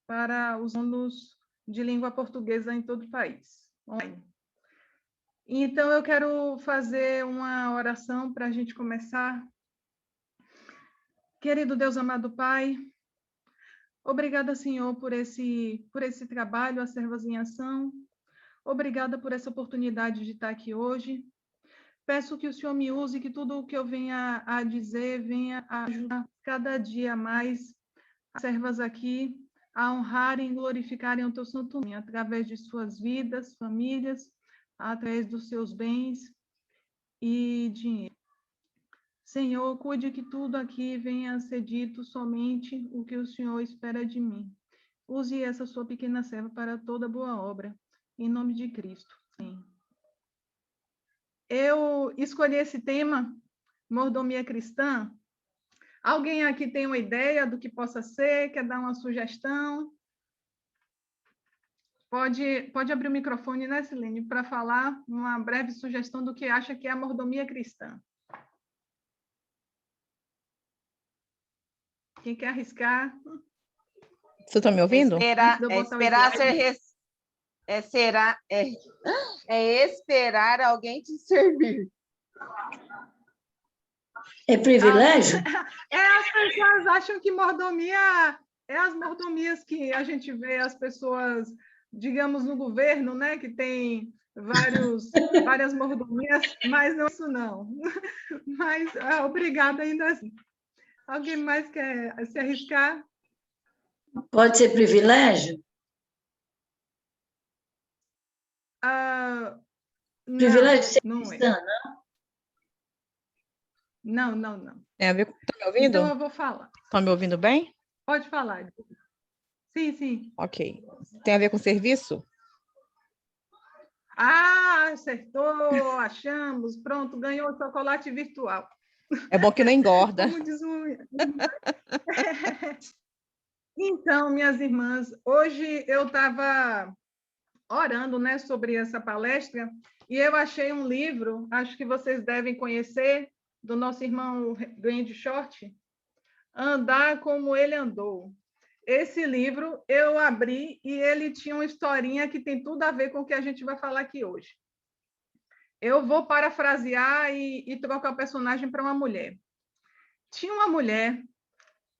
para os alunos de língua portuguesa em todo o país, online. Então, eu quero fazer uma oração para a gente começar. Querido Deus amado Pai, obrigada, Senhor, por esse trabalho, a Servas em Ação. Obrigada por essa oportunidade de estar aqui hoje. Peço que o Senhor me use, que tudo o que eu venha a dizer venha a ajudar cada dia mais as servas aqui a honrarem e glorificarem o teu santo nome, através de suas vidas, famílias, através dos seus bens e dinheiro. Senhor, cuide que tudo aqui venha a ser dito somente o que o Senhor espera de mim. Use essa sua pequena serva para toda boa obra. Em nome de Cristo. Amém. Eu escolhi esse tema, mordomia cristã. Alguém aqui tem uma ideia do que possa ser? Quer dar uma sugestão? Pode abrir o microfone, né, Silene, para falar uma breve sugestão do que acha que é a mordomia cristã. Quem quer arriscar? Você está me ouvindo? Antes de eu botar o Esperar slide. esperar alguém te servir. É privilégio? As pessoas acham que mordomia é as mordomias que a gente vê as pessoas, digamos, no governo, né, que tem várias mordomias, mas não é isso não. Mas obrigada ainda assim. Alguém mais quer se arriscar? Pode ser privilégio? Privilégio de ser Não é. cristã, Não. Tem a ver com... Tá me ouvindo? Então eu vou falar. Tá me ouvindo bem? Pode falar. Sim. Ok. Tem a ver com serviço? Acertou, achamos, pronto, ganhou o chocolate virtual. É bom que não engorda. Como diz o... Então, minhas irmãs, hoje eu estava orando, né, sobre essa palestra e eu achei um livro, acho que vocês devem conhecer, do nosso irmão Randy Short, Andar Como Ele Andou. Esse livro eu abri e ele tinha uma historinha que tem tudo a ver com o que a gente vai falar aqui hoje. Eu vou parafrasear e trocar o personagem para uma mulher. Tinha uma mulher,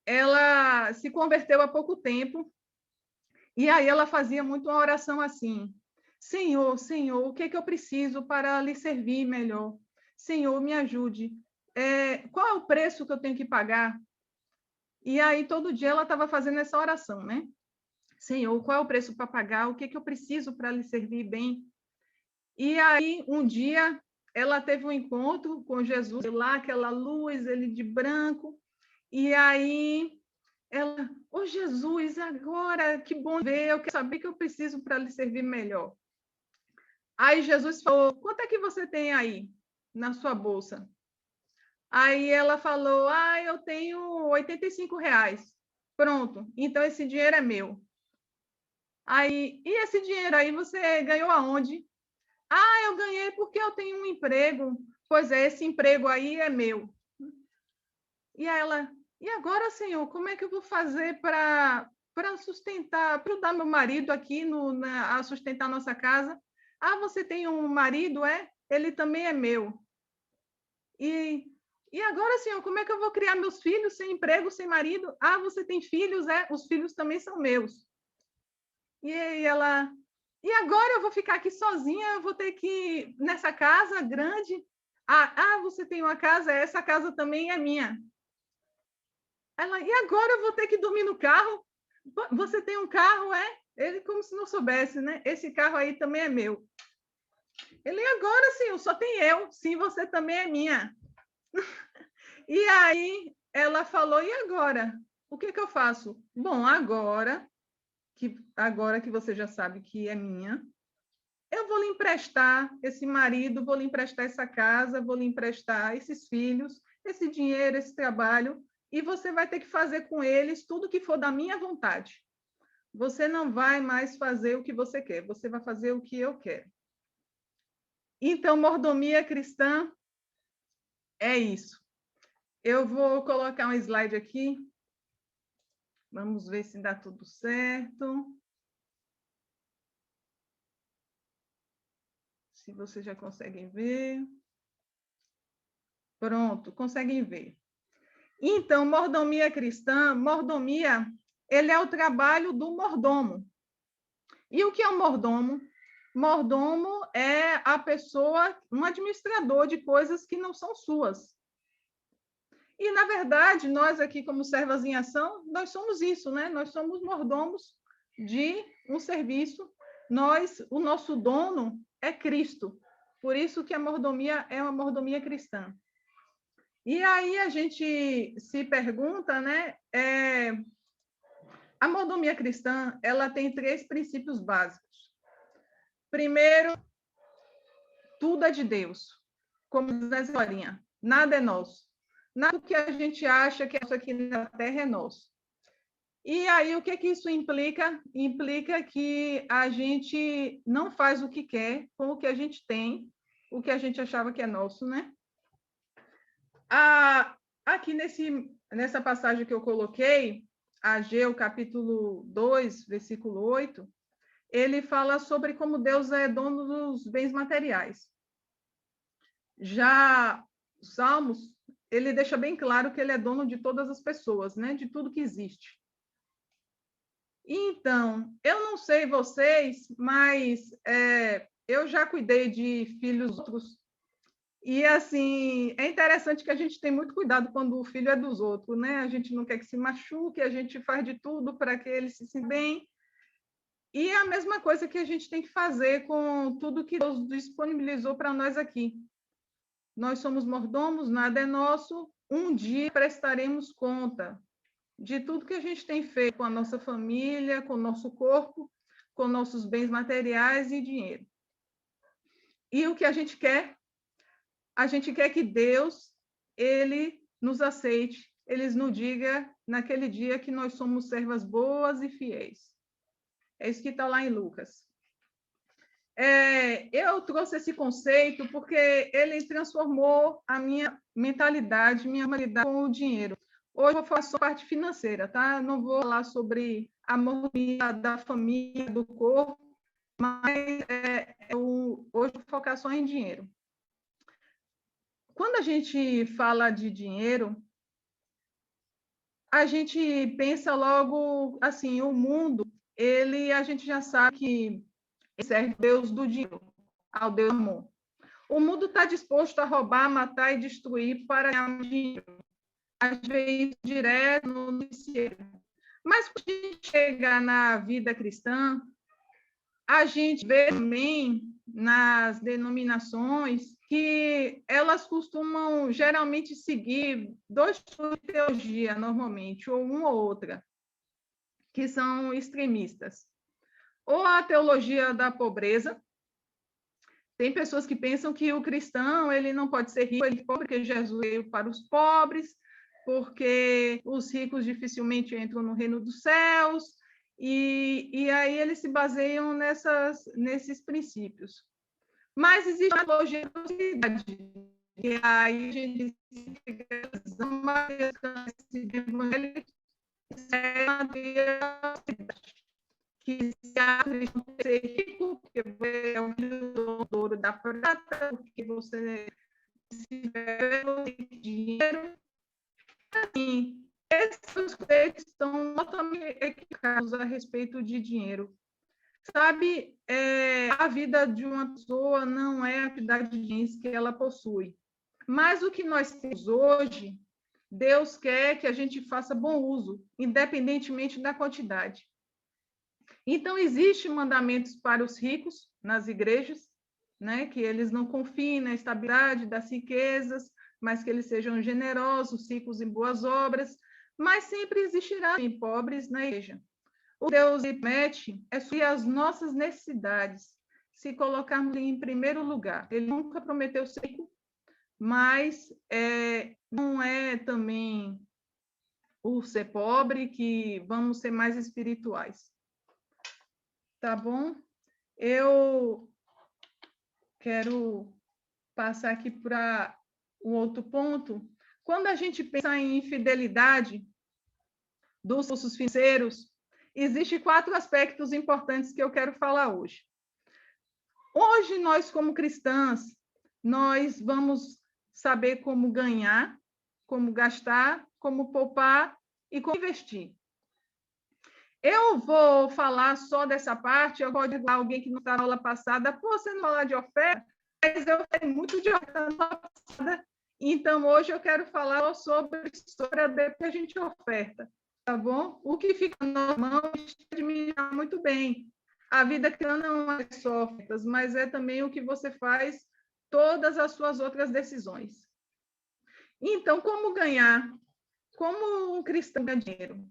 ela se converteu há pouco tempo, e aí ela fazia muito uma oração assim: Senhor, Senhor, o que é que eu preciso para lhe servir melhor? Senhor, me ajude. Qual é o preço que eu tenho que pagar? E aí, todo dia ela estava fazendo essa oração, né? Senhor, qual é o preço para pagar? O que é que eu preciso para lhe servir bem? E aí, um dia, ela teve um encontro com Jesus, lá, aquela luz, ele de branco, e aí ela, Jesus, agora, que bom ver, eu quero saber o que eu preciso para lhe servir melhor. Aí Jesus falou, quanto é que você tem aí na sua bolsa? Aí ela falou, eu tenho R$85. Pronto, então esse dinheiro é meu. Aí, e esse dinheiro aí você ganhou aonde? Eu ganhei porque eu tenho um emprego. Pois é, esse emprego aí é meu. E ela, e agora, Senhor, como é que eu vou fazer para sustentar, para ajudar meu marido aqui a sustentar a nossa casa? Você tem um marido, é? Ele também é meu. E agora, Senhor, como é que eu vou criar meus filhos sem emprego, sem marido? Você tem filhos, é? Os filhos também são meus. E ela, e agora eu vou ficar aqui sozinha, eu vou ter que ir nessa casa grande. Você tem uma casa, essa casa também é minha. Ela, e agora eu vou ter que dormir no carro? Você tem um carro, é? Ele como se não soubesse, né? Esse carro aí também é meu. Ele, agora sim, só tem eu. Sim, você também é minha. E aí ela falou, e agora? O que eu faço? Bom, agora que você já sabe que é minha, eu vou lhe emprestar esse marido, vou lhe emprestar essa casa, vou lhe emprestar esses filhos, esse dinheiro, esse trabalho, e você vai ter que fazer com eles tudo que for da minha vontade. Você não vai mais fazer o que você quer, você vai fazer o que eu quero. Então, mordomia cristã é isso. Eu vou colocar um slide aqui. Vamos ver se dá tudo certo. Se vocês já conseguem ver. Pronto, conseguem ver. Então, mordomia cristã, mordomia, ele é o trabalho do mordomo. E o que é um mordomo? Mordomo é a pessoa, um administrador de coisas que não são suas. E, na verdade, nós aqui, como Servas em Ação, nós somos isso, né? Nós somos mordomos de um serviço. O nosso dono é Cristo. Por isso que a mordomia é uma mordomia cristã. E aí a gente se pergunta, né? A mordomia cristã, ela tem 3 princípios básicos. Primeiro, tudo é de Deus. Como diz a historinha, nada é nosso. Nada do que a gente acha que é nosso aqui na Terra é nosso. E aí, o que que isso implica? Implica que a gente não faz o que quer com o que a gente tem, o que a gente achava que é nosso, né? Aqui nessa passagem que eu coloquei, Ageu, capítulo 2, versículo 8, ele fala sobre como Deus é dono dos bens materiais. Já Salmos, ele deixa bem claro que ele é dono de todas as pessoas, né? De tudo que existe. Então, eu não sei vocês, mas eu já cuidei de filhos outros. E, assim, é interessante que a gente tem muito cuidado quando o filho é dos outros, né? A gente não quer que se machuque, a gente faz de tudo para que ele se sinta bem. E é a mesma coisa que a gente tem que fazer com tudo que Deus disponibilizou para nós aqui. Nós somos mordomos, nada é nosso, um dia prestaremos conta de tudo que a gente tem feito com a nossa família, com o nosso corpo, com nossos bens materiais e dinheiro. E o que a gente quer? A gente quer que Deus, ele nos aceite, ele nos diga naquele dia que nós somos servas boas e fiéis. É isso que está lá em Lucas. Eu trouxe esse conceito porque ele transformou a minha mentalidade, minha humanidade com o dinheiro. Hoje eu vou falar sobre a parte financeira, tá? Não vou falar sobre a harmonia da família, do corpo, mas hoje eu vou focar só em dinheiro. Quando a gente fala de dinheiro, a gente pensa logo assim, o mundo, a gente já sabe que serve Deus do dinheiro, ao Deus do amor. O mundo está disposto a roubar, matar e destruir para ganhar dinheiro. A gente vê isso direto no noticiário. Mas quando a gente chega na vida cristã, a gente vê também nas denominações que elas costumam geralmente seguir dois tipos de teologia, normalmente, ou uma ou outra, que são extremistas. Ou a teologia da pobreza. Tem pessoas que pensam que o cristão ele não pode ser rico, ele é pobre, porque Jesus veio para os pobres, porque os ricos dificilmente entram no reino dos céus, e aí eles se baseiam nesses princípios. Mas existe a teologia da prosperidade, que aí a gente que se a cristão ser rico, porque você é o filho do ouro da prata, porque você tiver dinheiro. Assim, esses conceitos estão totalmente equivocados a respeito de dinheiro. Sabe, a vida de uma pessoa não é a quantidade de bens que ela possui. Mas o que nós temos hoje, Deus quer que a gente faça bom uso, independentemente da quantidade. Então, existem mandamentos para os ricos nas igrejas, né? Que eles não confiem na estabilidade das riquezas, mas que eles sejam generosos, ricos em boas obras, mas sempre existirá pobres na igreja. O Deus promete é suprir as nossas necessidades, se colocarmos em primeiro lugar. Ele nunca prometeu ser rico, mas não é também o ser pobre que vamos ser mais espirituais. Tá bom? Eu quero passar aqui para um outro ponto. Quando a gente pensa em infidelidade dos recursos financeiros, existem 4 aspectos importantes que eu quero falar hoje. Hoje, nós, como cristãs, nós vamos saber como ganhar, como gastar, como poupar e como investir. Eu vou falar só dessa parte, eu pode dar alguém que não está na aula passada, você não falar de oferta, mas eu falei muito de oferta na aula passada, então hoje eu quero falar sobre a história que a gente oferta, tá bom? O que fica na mão administrar muito bem. A vida cristã não é só ofertas, mas é também o que você faz todas as suas outras decisões. Então, como ganhar? Como um cristão ganha dinheiro?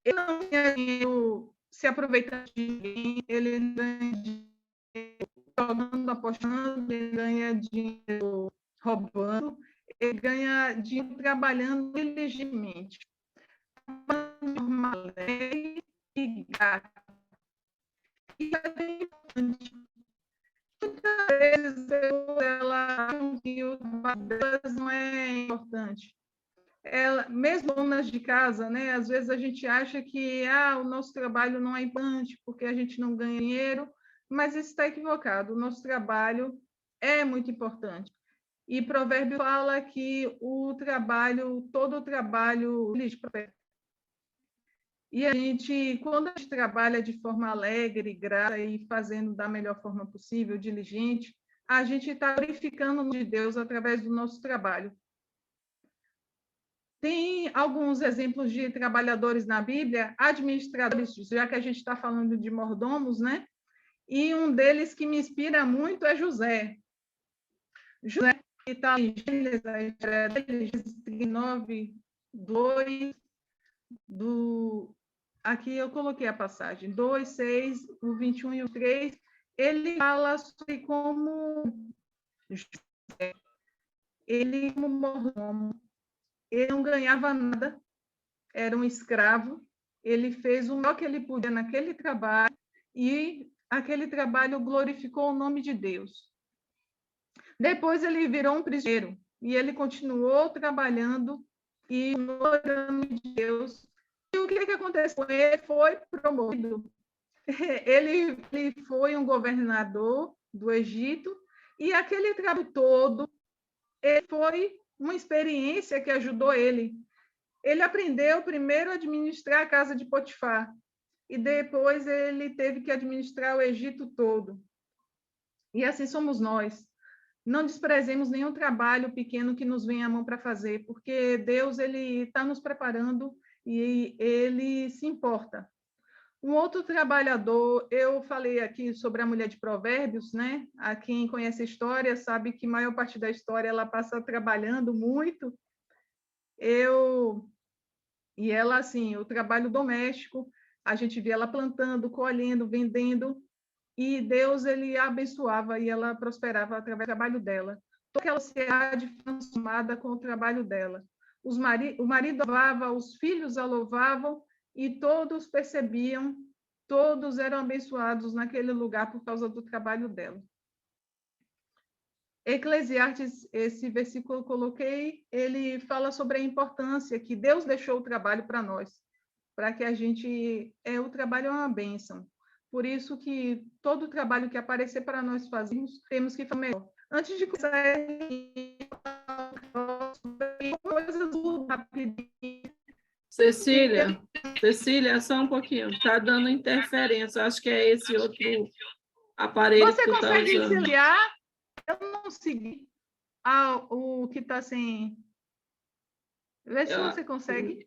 Ele não ganha dinheiro se aproveitando de ninguém, ele ganha dinheiro jogando, apostando, ele ganha dinheiro roubando, ele ganha dinheiro trabalhando diligentemente. E é bem importante. Muitas vezes ela que o trabalho delas não é importante. Ela, mesmo donas de casa, né? Às vezes a gente acha que o nosso trabalho não é importante porque a gente não ganha dinheiro, mas isso está equivocado. O nosso trabalho é muito importante. E Provérbio fala que o trabalho, todo o trabalho, e a gente, quando a gente trabalha de forma alegre, grata e fazendo da melhor forma possível, diligente, a gente está glorificando o nome de Deus através do nosso trabalho. Tem alguns exemplos de trabalhadores na Bíblia, administradores, já que a gente está falando de mordomos, né? E um deles que me inspira muito é José. José, que está em Gênesis 39, 2, aqui eu coloquei a passagem, 2, 6, o 21 e o 3, ele fala sobre como José, ele como mordomo, ele não ganhava nada, era um escravo, ele fez o melhor que ele podia naquele trabalho e aquele trabalho glorificou o nome de Deus. Depois ele virou um prisioneiro e ele continuou trabalhando e glorificando de Deus. E o que aconteceu com ele? Foi promovido. Ele foi um governador do Egito e aquele trabalho todo ele foi uma experiência que ajudou ele. Ele aprendeu primeiro a administrar a casa de Potifar e depois ele teve que administrar o Egito todo. E assim somos nós. Não desprezemos nenhum trabalho pequeno que nos venha à mão para fazer, porque Deus ele está nos preparando e ele se importa. Um outro trabalhador, eu falei aqui sobre a mulher de Provérbios, né? A quem conhece a história sabe que a maior parte da história ela passa trabalhando muito. E ela, assim, o trabalho doméstico, a gente via ela plantando, colhendo, vendendo, e Deus, ele a abençoava e ela prosperava através do trabalho dela. Toda aquela sociedade transformada com o trabalho dela. O marido louvava, os filhos a louvavam, e todos percebiam, todos eram abençoados naquele lugar por causa do trabalho dela. Eclesiastes, esse versículo eu coloquei, ele fala sobre a importância que Deus deixou o trabalho para nós, para que a gente... o trabalho é uma bênção. Por isso que todo o trabalho que aparecer para nós fazermos, temos que fazer melhor. Antes de começar, coisas rapidinho. Cecília, só um pouquinho. Está dando interferência. Acho que é esse outro aparelho Você que tu está consegue usando. auxiliar? Eu não segui o que está sem... Vê se você consegue.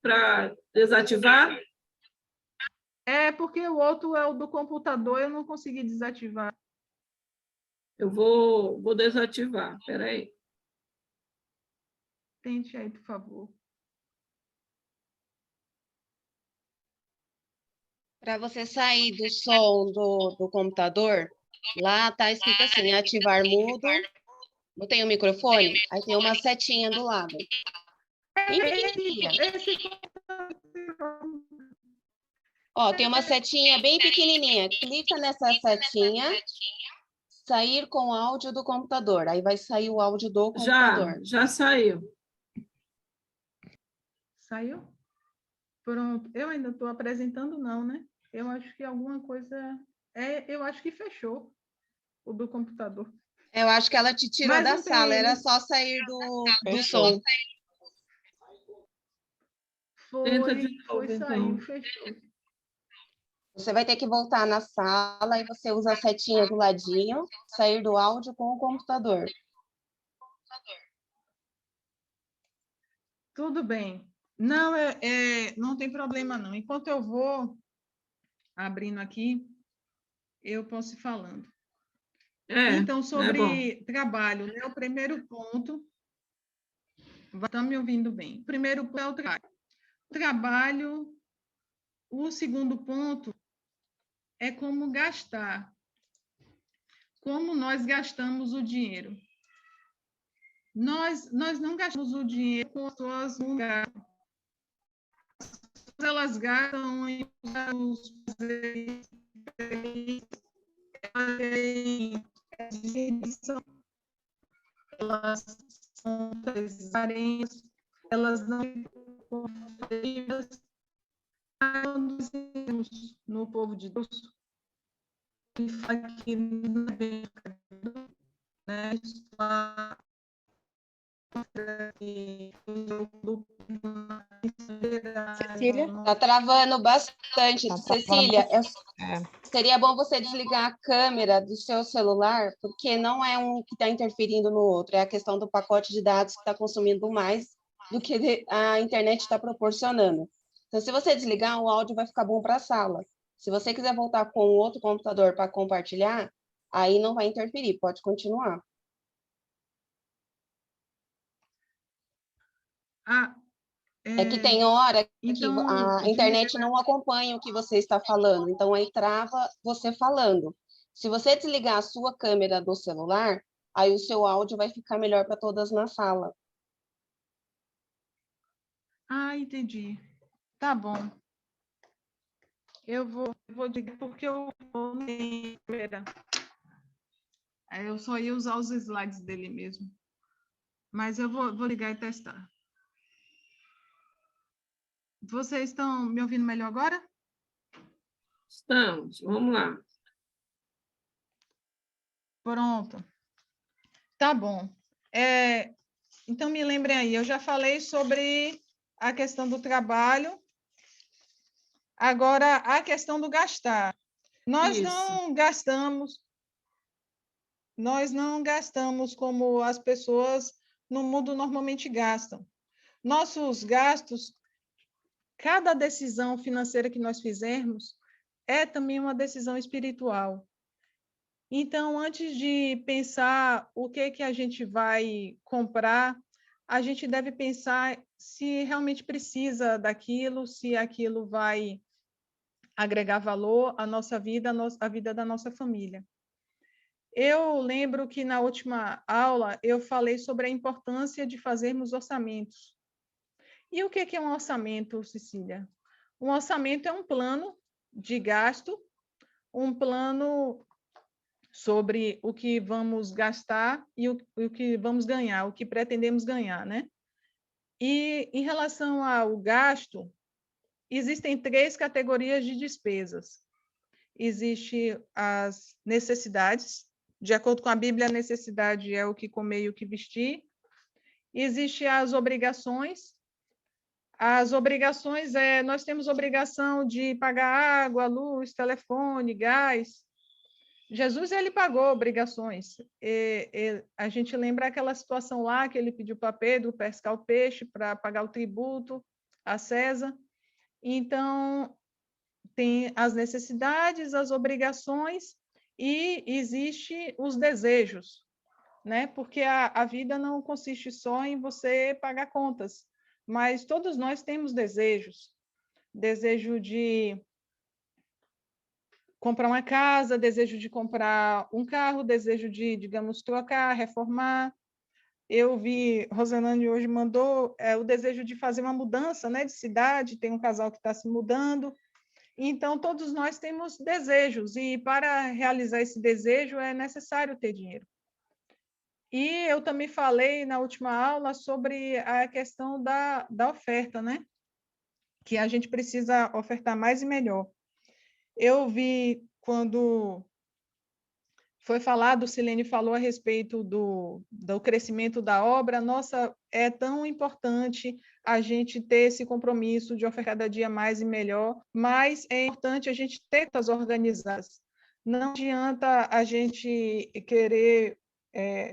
Para desativar? É, porque o outro é o do computador, eu não consegui desativar. Eu vou desativar. Espera aí. Tente aí, por favor. Para você sair do som do computador, lá está escrito assim, ativar mudo. Não tem o microfone? Aí tem uma setinha do lado. Bem pequenininha. Ó, tem uma setinha bem pequenininha. Clica nessa setinha, sair com o áudio do computador. Aí vai sair o áudio do computador. Já saiu. Saiu? Pronto. Eu ainda estou apresentando, não, né? Eu acho que alguma coisa... eu acho que fechou o do computador. Eu acho que ela te tirou Mas da não tem- sala, era só sair do som. Tenta de Foi, novo, saiu, então. fechou. Você vai ter que voltar na sala e você usa a setinha do ladinho, sair do áudio com o computador. Tudo bem. Não, não tem problema, não. Enquanto eu vou abrindo aqui, eu posso ir falando. Então, sobre trabalho, né? O primeiro ponto... Estão me ouvindo bem? O primeiro ponto é o trabalho. Trabalho, o segundo ponto é como gastar. Como nós gastamos o dinheiro. Nós não gastamos o dinheiro com as pessoas no lugar. elas gastam em usar os prazeres, elas são empresariais, elas não no povo de Deus, e fala que né, Cecília? Tá travando bastante. Tá Cecília, travando. seria bom você desligar a câmera do seu celular, porque não é um que está interferindo no outro, é a questão do pacote de dados que está consumindo mais do que a internet está proporcionando. Então, se você desligar, o áudio vai ficar bom para a sala. Se você quiser voltar com o outro computador para compartilhar, aí não vai interferir, pode continuar. É que tem hora que então, a internet não acompanha o que você está falando, então aí trava você falando. Se você desligar a sua câmera do celular, aí o seu áudio vai ficar melhor para todas na sala. entendi. Tá bom. Eu vou dizer porque eu vou eu só ia usar os slides dele mesmo. Mas eu vou ligar e testar. Vocês estão me ouvindo melhor agora? Estamos, vamos lá. Pronto. Tá bom. Então, me lembrem aí, eu já falei sobre a questão do trabalho. Agora, a questão do gastar. Nós não gastamos como as pessoas no mundo normalmente gastam. Nossos gastos, cada decisão financeira que nós fizermos, é também uma decisão espiritual. Então, antes de pensar o que a gente vai comprar, a gente deve pensar se realmente precisa daquilo, se aquilo vai agregar valor à nossa vida, à vida da nossa família. Eu lembro que na última aula eu falei sobre a importância de fazermos orçamentos. E o que é um orçamento, Cecília? Um orçamento é um plano de gasto, um plano sobre o que vamos gastar e o que vamos ganhar, o que pretendemos ganhar, né? E em relação ao gasto, existem 3 categorias de despesas. Existem as necessidades, de acordo com a Bíblia, a necessidade é o que comer e o que vestir. Existem as obrigações. As obrigações nós temos obrigação de pagar água, luz, telefone, gás. Jesus, ele pagou obrigações. A gente lembra aquela situação lá que ele pediu para Pedro pescar o peixe para pagar o tributo a César. Então, tem as necessidades, as obrigações e existe os desejos, né? Porque a vida não consiste só em você pagar contas, mas todos nós temos desejos. Desejo de comprar uma casa, desejo de comprar um carro, desejo de, digamos, trocar, reformar. Eu vi, Rosanane hoje mandou o desejo de fazer uma mudança, né, de cidade, tem um casal que está se mudando. Então, todos nós temos desejos, e para realizar esse desejo é necessário ter dinheiro. E eu também falei na última aula sobre a questão da oferta, né? Que a gente precisa ofertar mais e melhor. Eu vi quando foi falado, Silene falou a respeito do crescimento da obra. Nossa, é tão importante a gente ter esse compromisso de ofertar cada dia mais e melhor, mas é importante a gente ter as organizadas. Não adianta a gente querer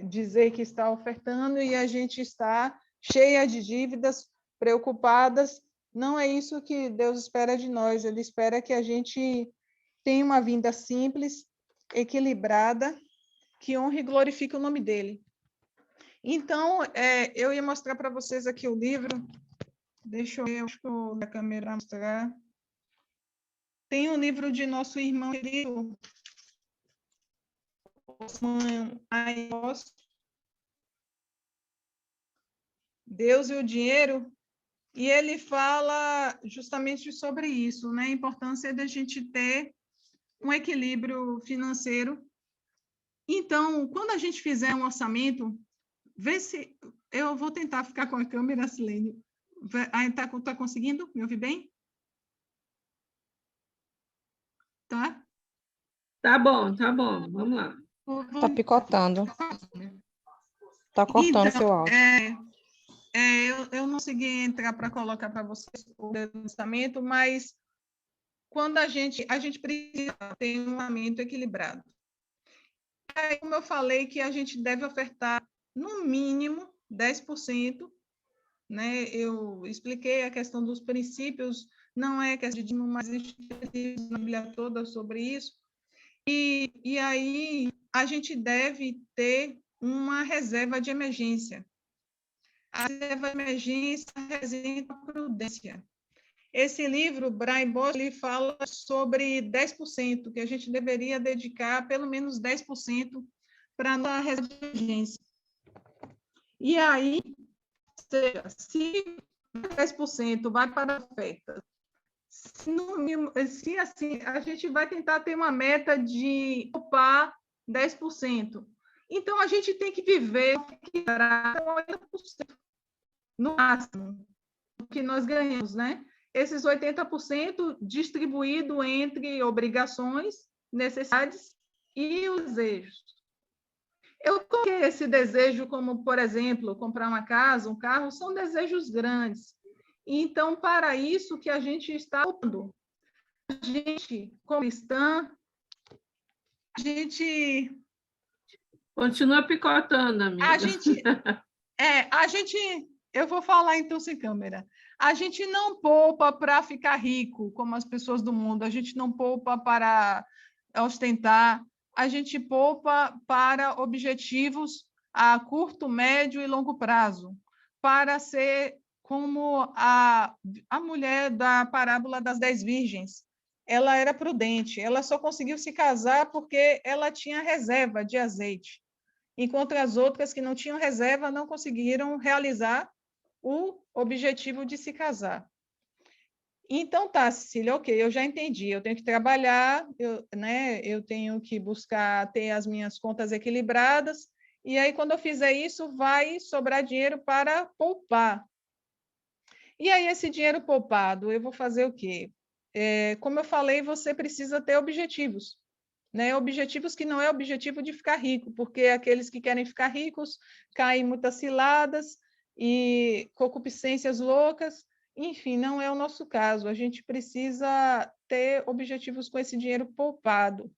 dizer que está ofertando e a gente está cheia de dívidas, preocupadas. Não é isso que Deus espera de nós. Ele espera que a gente tenha uma vida simples, equilibrada, que honre e glorifique o nome dele. Então, eu ia mostrar para vocês aqui o livro. Deixa eu ver, acho que eu da câmera mostrar. Tem um livro de nosso irmão querido, Deus e o Dinheiro. E ele fala justamente sobre isso, né? A importância da gente ter um equilíbrio financeiro. Então, quando a gente fizer um orçamento, vê se... Eu vou tentar ficar com a câmera, Silene. Tá conseguindo? Me ouvir bem? Tá? Tá bom, vamos lá. Tá picotando. Tá cortando seu áudio. Eu não consegui entrar para colocar para vocês o lançamento, mas quando a gente precisa ter um orçamento equilibrado. Aí, como eu falei, que a gente deve ofertar no mínimo 10%, né? Eu expliquei a questão dos princípios, não é questão de mas na Bíblia toda sobre isso. E aí a gente deve ter uma reserva de emergência. A reserva de emergência representa a prudência. Esse livro, Brian Bosch, ele fala sobre 10%, que a gente deveria dedicar pelo menos 10% para a reserva de emergência. E aí, se 10% vai para a oferta, se assim, a gente vai tentar ter uma meta de poupar 10%. Então, a gente tem que viver 80% no máximo que nós ganhamos, né? Esses 80% distribuído entre obrigações, necessidades e os desejos. Eu coloquei esse desejo como, por exemplo, comprar uma casa, um carro, são desejos grandes. Então, para isso que a gente está lutando. A gente, como cristã, a gente... Continua picotando, amiga. A gente... Eu vou falar então sem câmera. A gente não poupa para ficar rico, como as pessoas do mundo. A gente não poupa para ostentar. A gente poupa para objetivos a curto, médio e longo prazo, para ser como a mulher da parábola das 10 virgens. Ela era prudente, ela só conseguiu se casar porque ela tinha reserva de azeite, enquanto as outras que não tinham reserva não conseguiram realizar o objetivo de se casar. Então, tá, Cecília, ok, eu já entendi, eu tenho que trabalhar, eu tenho que buscar ter as minhas contas equilibradas, e aí, quando eu fizer isso, vai sobrar dinheiro para poupar. E aí, esse dinheiro poupado, eu vou fazer o quê? Como eu falei, você precisa ter objetivos, né? Objetivos que não é objetivo de ficar rico, porque aqueles que querem ficar ricos caem em muitas ciladas e concupiscências loucas. Enfim, não é o nosso caso. A gente precisa ter objetivos com esse dinheiro poupado.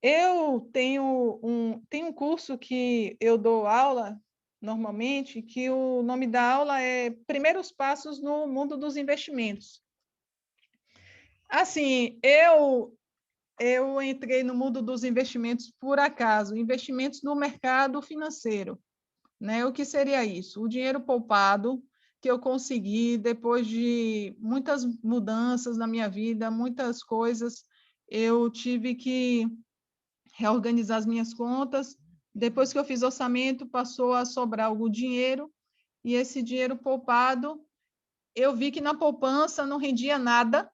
Eu tenho um curso que eu dou aula normalmente, que o nome da aula é Primeiros Passos no Mundo dos Investimentos. Assim, eu entrei no mundo dos investimentos por acaso, investimentos no mercado financeiro, né? O que seria isso? O dinheiro poupado que eu consegui depois de muitas mudanças na minha vida, muitas coisas, eu tive que reorganizar as minhas contas. Depois que eu fiz orçamento, passou a sobrar algum dinheiro, e esse dinheiro poupado, eu vi que na poupança não rendia nada,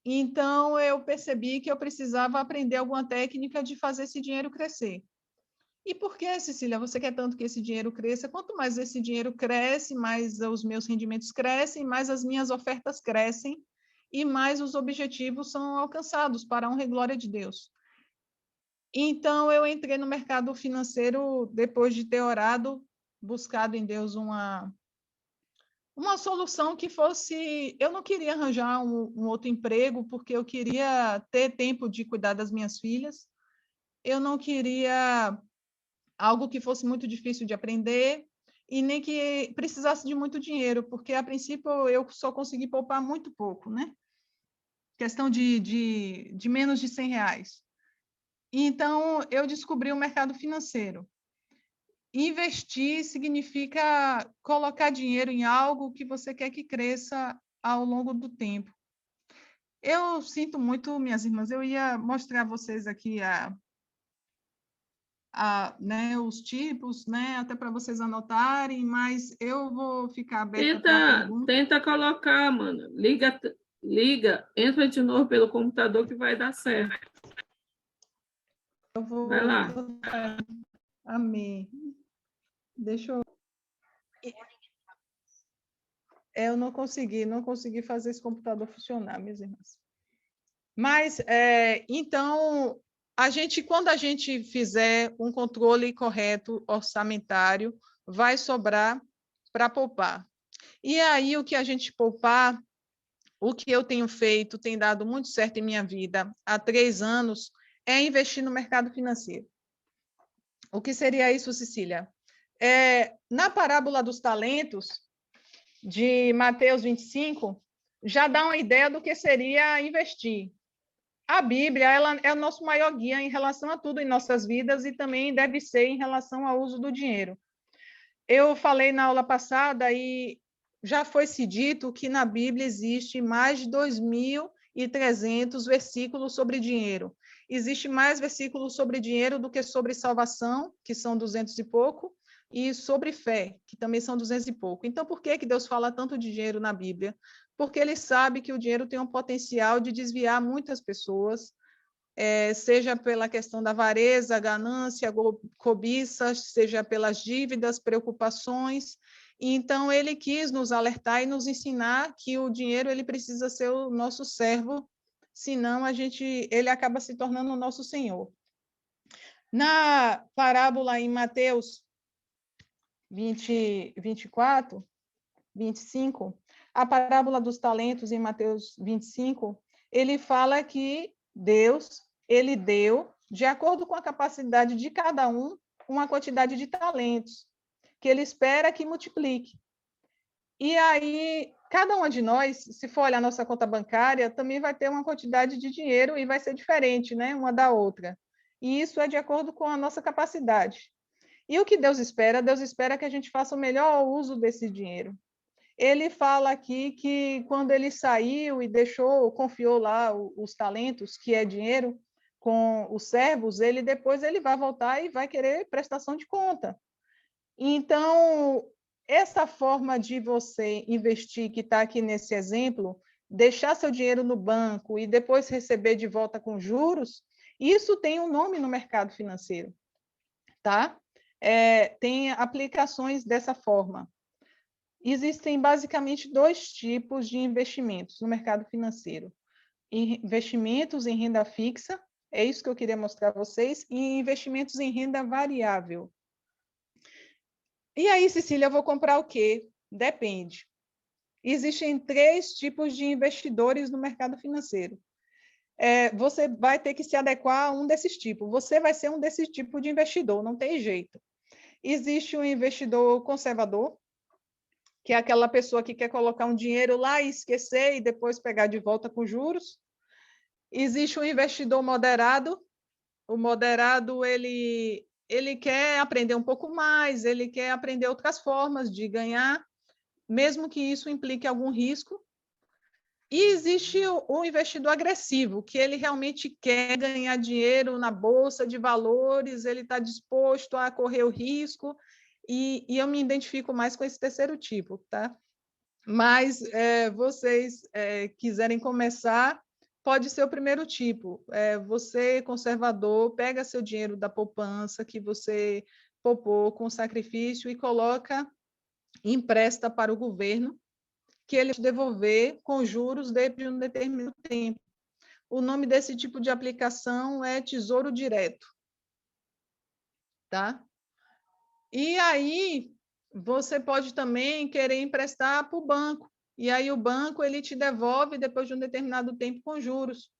então eu percebi que eu precisava aprender alguma técnica de fazer esse dinheiro crescer. E por que, Cecília, você quer tanto que esse dinheiro cresça? Quanto mais esse dinheiro cresce, mais os meus rendimentos crescem, mais as minhas ofertas crescem e mais os objetivos são alcançados para a honra e glória de Deus. Então, eu entrei no mercado financeiro depois de ter orado, buscado em Deus uma solução que fosse... Eu não queria arranjar um outro emprego, porque eu queria ter tempo de cuidar das minhas filhas. Eu não queria algo que fosse muito difícil de aprender e nem que precisasse de muito dinheiro, porque, a princípio, eu só consegui poupar muito pouco, né? Questão de menos de R$100. Então, eu descobri o mercado financeiro. Investir significa colocar dinheiro em algo que você quer que cresça ao longo do tempo. Eu sinto muito, minhas irmãs, eu ia mostrar a vocês aqui né, os tipos, né, até para vocês anotarem, mas eu vou ficar aberta para perguntas. Tenta colocar, mano. Liga, entra de novo pelo computador que vai dar certo. Eu vou... Vai lá. Amém. Deixa eu... Eu não consegui fazer esse computador funcionar, minhas irmãs. Mas, então, quando a gente fizer um controle correto orçamentário, vai sobrar para poupar. E aí, o que a gente poupar, o que eu tenho feito, tem dado muito certo em minha vida há 3 anos, é investir no mercado financeiro. O que seria isso, Cecília? Na parábola dos talentos, de Mateus 25, já dá uma ideia do que seria investir. A Bíblia, ela é o nosso maior guia em relação a tudo em nossas vidas e também deve ser em relação ao uso do dinheiro. Eu falei na aula passada e já foi-se dito que na Bíblia existe mais de 2.300 versículos sobre dinheiro. Existe mais versículos sobre dinheiro do que sobre salvação, que são 200 e pouco, e sobre fé, que também são 200 e pouco. Então, por que Deus fala tanto de dinheiro na Bíblia? Porque ele sabe que o dinheiro tem um potencial de desviar muitas pessoas, seja pela questão da avareza, ganância, cobiça, seja pelas dívidas, preocupações. Então, ele quis nos alertar e nos ensinar que o dinheiro ele precisa ser o nosso servo, senão ele acaba se tornando o nosso senhor. Na parábola em Mateus 24, 25, a parábola dos talentos em Mateus 25, ele fala que Deus, ele deu, de acordo com a capacidade de cada um, uma quantidade de talentos, que ele espera que multiplique. E aí, cada uma de nós, se for olhar a nossa conta bancária, também vai ter uma quantidade de dinheiro e vai ser diferente, né, uma da outra. E isso é de acordo com a nossa capacidade. E o que Deus espera? Deus espera que a gente faça o melhor uso desse dinheiro. Ele fala aqui que quando ele saiu e confiou lá os talentos, que é dinheiro, com os servos, depois ele vai voltar e vai querer prestação de conta. Então, essa forma de você investir, que está aqui nesse exemplo, deixar seu dinheiro no banco e depois receber de volta com juros, isso tem um nome no mercado financeiro, tá? Tem aplicações dessa forma. Existem basicamente 2 tipos de investimentos no mercado financeiro. Investimentos em renda fixa, é isso que eu queria mostrar a vocês, e investimentos em renda variável. E aí, Cecília, eu vou comprar o quê? Depende. Existem 3 tipos de investidores no mercado financeiro. Você vai ter que se adequar a um desses tipos. Você vai ser um desses tipos de investidor, não tem jeito. Existe um investidor conservador, que é aquela pessoa que quer colocar um dinheiro lá e esquecer e depois pegar de volta com juros. Existe um investidor moderado. O moderado, ele quer aprender um pouco mais, ele quer aprender outras formas de ganhar, mesmo que isso implique algum risco. E existe o investidor agressivo, que ele realmente quer ganhar dinheiro na bolsa de valores, ele está disposto a correr o risco, e eu me identifico mais com esse terceiro tipo, tá? Mas vocês quiserem começar, pode ser o primeiro tipo. Você, conservador, pega seu dinheiro da poupança que você poupou com sacrifício e coloca, empresta para o governo, que ele vai devolver com juros depois de um determinado tempo. O nome desse tipo de aplicação é Tesouro Direto. Tá? E aí, você pode também querer emprestar para o banco. E aí o banco ele te devolve depois de um determinado tempo com juros.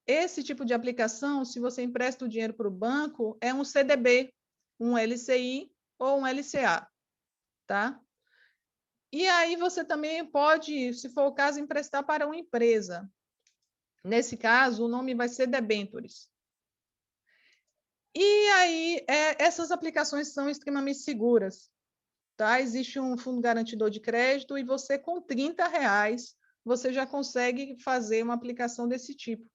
Esse tipo de aplicação, se você empresta o dinheiro para o banco, é um CDB, um LCI ou um LCA. Tá? E aí você também pode, se for o caso, emprestar para uma empresa. Nesse caso, o nome vai ser debêntures. E aí, essas aplicações são extremamente seguras. Tá? Existe um fundo garantidor de crédito e você, com R$30, você já consegue fazer uma aplicação desse tipo.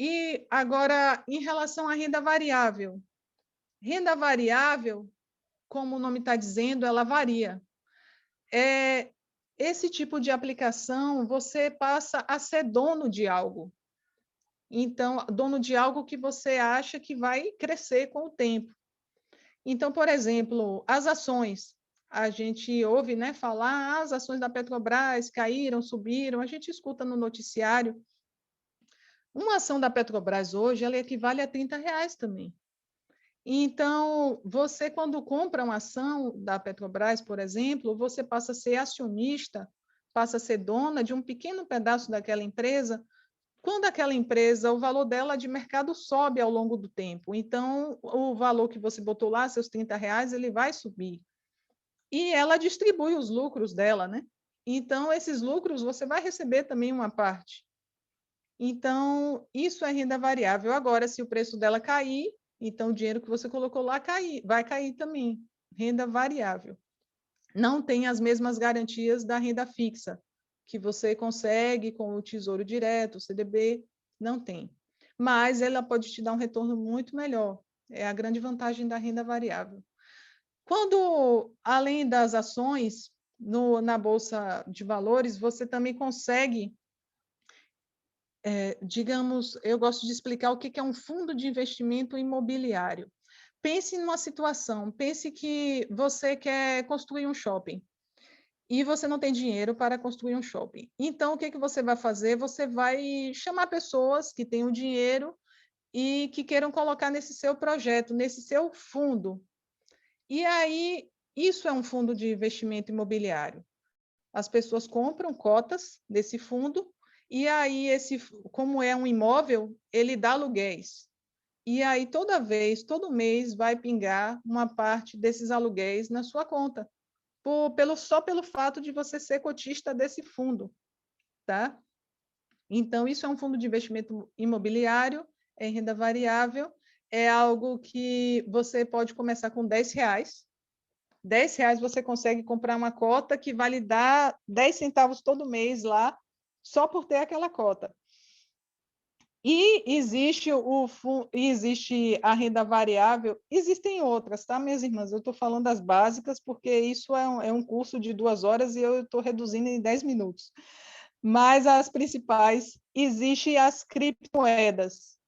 E agora, em relação à renda variável. Renda variável, como o nome está dizendo, ela varia. Esse tipo de aplicação, você passa a ser dono de algo. Então, dono de algo que você acha que vai crescer com o tempo. Então, por exemplo, as ações. A gente ouve, né, falar, as ações da Petrobras caíram, subiram, a gente escuta no noticiário. Uma ação da Petrobras hoje, ela equivale a R$ 30 também. Então, você, quando compra uma ação da Petrobras, por exemplo, você passa a ser acionista, passa a ser dona de um pequeno pedaço daquela empresa, quando aquela empresa, o valor dela de mercado sobe ao longo do tempo. Então, o valor que você botou lá, seus R$ 30, ele vai subir. E ela distribui os lucros dela, né? Então, esses lucros você vai receber também uma parte. Então, isso é renda variável. Agora, se o preço dela cair, então o dinheiro que você colocou lá vai cair também. Renda variável. Não tem as mesmas garantias da renda fixa, que você consegue com o Tesouro Direto, o CDB, não tem. Mas ela pode te dar um retorno muito melhor. É a grande vantagem da renda variável. Quando, além das ações, na Bolsa de Valores, você também consegue, digamos, eu gosto de explicar o que é um fundo de investimento imobiliário. Pense numa situação, pense que você quer construir um shopping e você não tem dinheiro para construir um shopping. Então, o que você vai fazer? Você vai chamar pessoas que tenham dinheiro e que queiram colocar nesse seu projeto, nesse seu fundo. E aí, isso é um fundo de investimento imobiliário. As pessoas compram cotas desse fundo e aí, como é um imóvel, ele dá aluguéis. E aí, todo mês, vai pingar uma parte desses aluguéis na sua conta, só pelo fato de você ser cotista desse fundo, tá? Então, isso é um fundo de investimento imobiliário, é renda variável, é algo que você pode começar com R$ 10. R$ 10 você consegue comprar uma cota que vai lhe dar 10 centavos todo mês lá, só por ter aquela cota. E existe a renda variável, existem outras, tá, minhas irmãs? Eu estou falando das básicas, porque isso é um curso de 2 horas e eu estou reduzindo em 10 minutos. Mas as principais, existem as criptomoedas.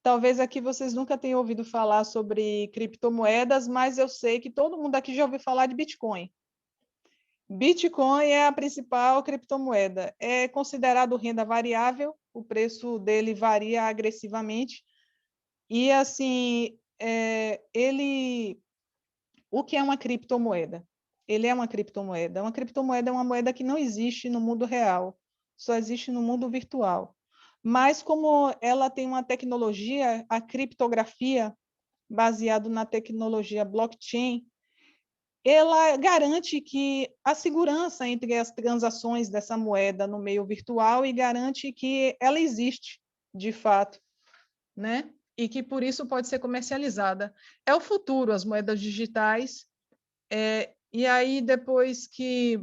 Talvez aqui vocês nunca tenham ouvido falar sobre criptomoedas, mas eu sei que todo mundo aqui já ouviu falar de Bitcoin. Bitcoin é a principal criptomoeda. É considerado renda variável, o preço dele varia agressivamente. E, assim, o que é uma criptomoeda? Ele é uma criptomoeda. Uma criptomoeda é uma moeda que não existe no mundo real, só existe no mundo virtual. Mas, como ela tem uma tecnologia, a criptografia, baseado na tecnologia blockchain, ela garante que a segurança entre as transações dessa moeda no meio virtual e garante que ela existe, de fato, né? E que, por isso, pode ser comercializada. É o futuro, as moedas digitais. E aí, depois que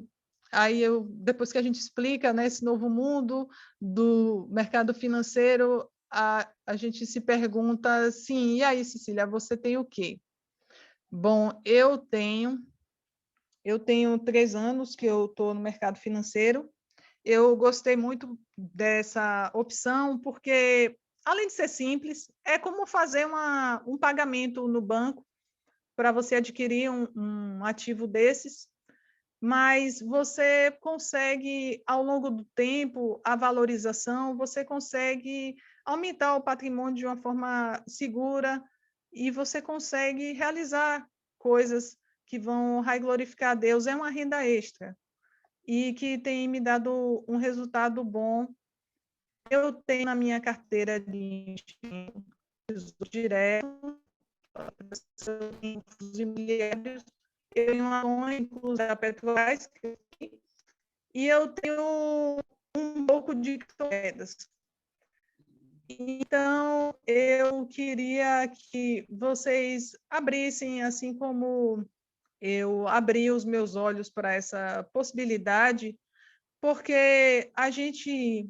a gente explica, né, esse novo mundo do mercado financeiro, a gente se pergunta assim, e aí, Cecília, você tem o quê? Bom, eu tenho 3 anos que eu estou no mercado financeiro. Eu gostei muito dessa opção, porque, além de ser simples, é como fazer um pagamento no banco para você adquirir um ativo desses, mas você consegue, ao longo do tempo, a valorização, você consegue aumentar o patrimônio de uma forma segura e você consegue realizar coisas que vão honrar e glorificar a Deus. É uma renda extra e que tem me dado um resultado bom. Eu tenho na minha carteira de Tesouro Direto, fundos imobiliários, eu tenho uma mãe, inclusive, da Petrobras, e eu tenho um pouco de criptomoedas. Então, eu queria que vocês abrissem, assim como eu abri os meus olhos para essa possibilidade, porque a gente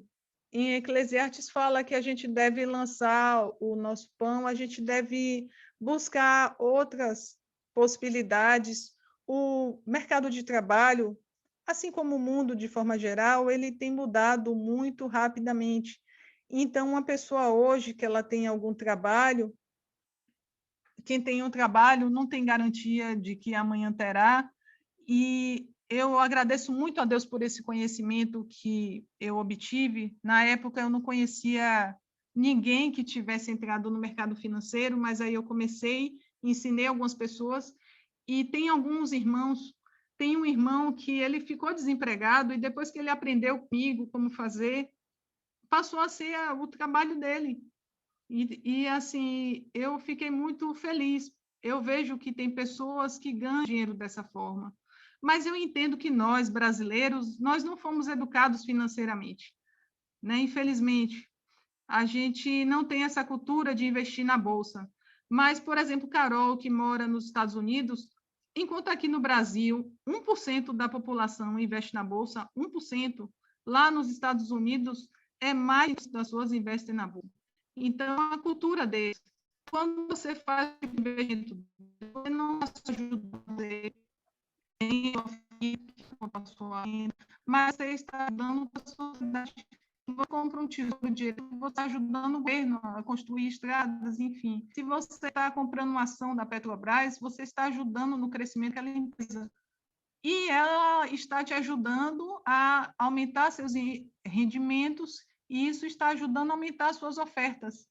em Eclesiastes fala que a gente deve lançar o nosso pão, a gente deve buscar outras possibilidades. O mercado de trabalho, assim como o mundo de forma geral, ele tem mudado muito rapidamente. Então, uma pessoa hoje que ela tem algum trabalho, quem tem um trabalho não tem garantia de que amanhã terá, e eu agradeço muito a Deus por esse conhecimento que eu obtive. Na época, eu não conhecia ninguém que tivesse entrado no mercado financeiro, mas aí eu comecei, ensinei algumas pessoas, e tem alguns irmãos, tem um irmão que ele ficou desempregado, e depois que ele aprendeu comigo como fazer, passou a ser o trabalho dele. E assim, eu fiquei muito feliz. Eu vejo que tem pessoas que ganham dinheiro dessa forma. Mas eu entendo que nós, brasileiros, nós não fomos educados financeiramente, né? Infelizmente, a gente não tem essa cultura de investir na bolsa. Mas, por exemplo, Carol, que mora nos Estados Unidos, enquanto aqui no Brasil, 1% da população investe na bolsa, 1%, lá nos Estados Unidos, é mais das pessoas investem na bolsa. Então, a cultura deles. Quando você faz o investimento, você não ajuda você a sua renda, mas você está dando para a sociedade. Você compra um tesouro direto, você está ajudando o governo a construir estradas, enfim. Se você está comprando uma ação da Petrobras, você está ajudando no crescimento daquela empresa. E ela está te ajudando a aumentar seus rendimentos, e isso está ajudando a aumentar suas ofertas.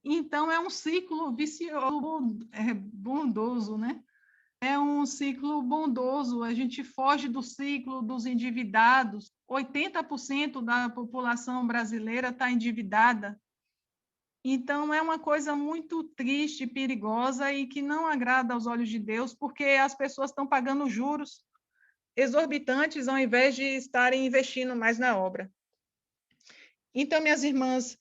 Então, é um ciclo vicioso, bondoso, né? É um ciclo bondoso, a gente foge do ciclo dos endividados. 80% da população brasileira está endividada. Então, é uma coisa muito triste, perigosa e que não agrada aos olhos de Deus, porque as pessoas estão pagando juros exorbitantes ao invés de estarem investindo mais na obra. Então, minhas irmãs,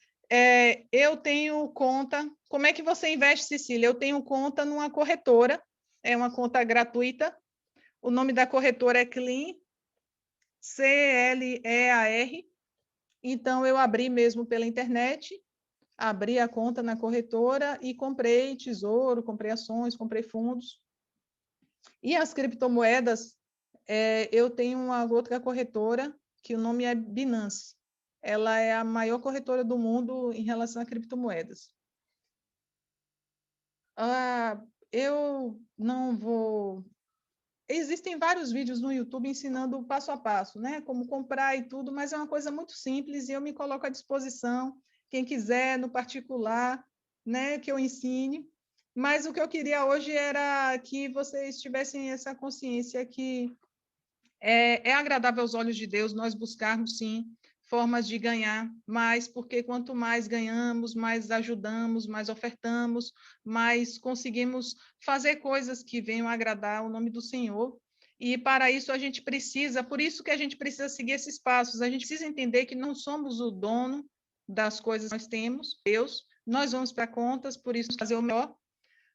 eu tenho conta. Como é que você investe, Cecília? Eu tenho conta numa corretora, é uma conta gratuita. O nome da corretora é Clear, C-L-E-A-R. Então, eu abri mesmo pela internet, abri a conta na corretora e comprei tesouro, comprei ações, comprei fundos. E as criptomoedas, eu tenho uma outra corretora, que o nome é Binance. Ela é a maior corretora do mundo em relação a criptomoedas. Eu não vou... Existem vários vídeos no YouTube ensinando o passo a passo, né? Como comprar e tudo, mas é uma coisa muito simples e eu me coloco à disposição. Quem quiser, no particular, né, que eu ensine. Mas o que eu queria hoje era que vocês tivessem essa consciência que é agradável aos olhos de Deus nós buscarmos, sim, formas de ganhar mais, porque quanto mais ganhamos, mais ajudamos, mais ofertamos, mais conseguimos fazer coisas que venham agradar o nome do Senhor. E para isso a gente precisa, por isso que a gente precisa seguir esses passos, a gente precisa entender que não somos o dono das coisas que nós temos, Deus, nós vamos para contas, por isso fazer o melhor.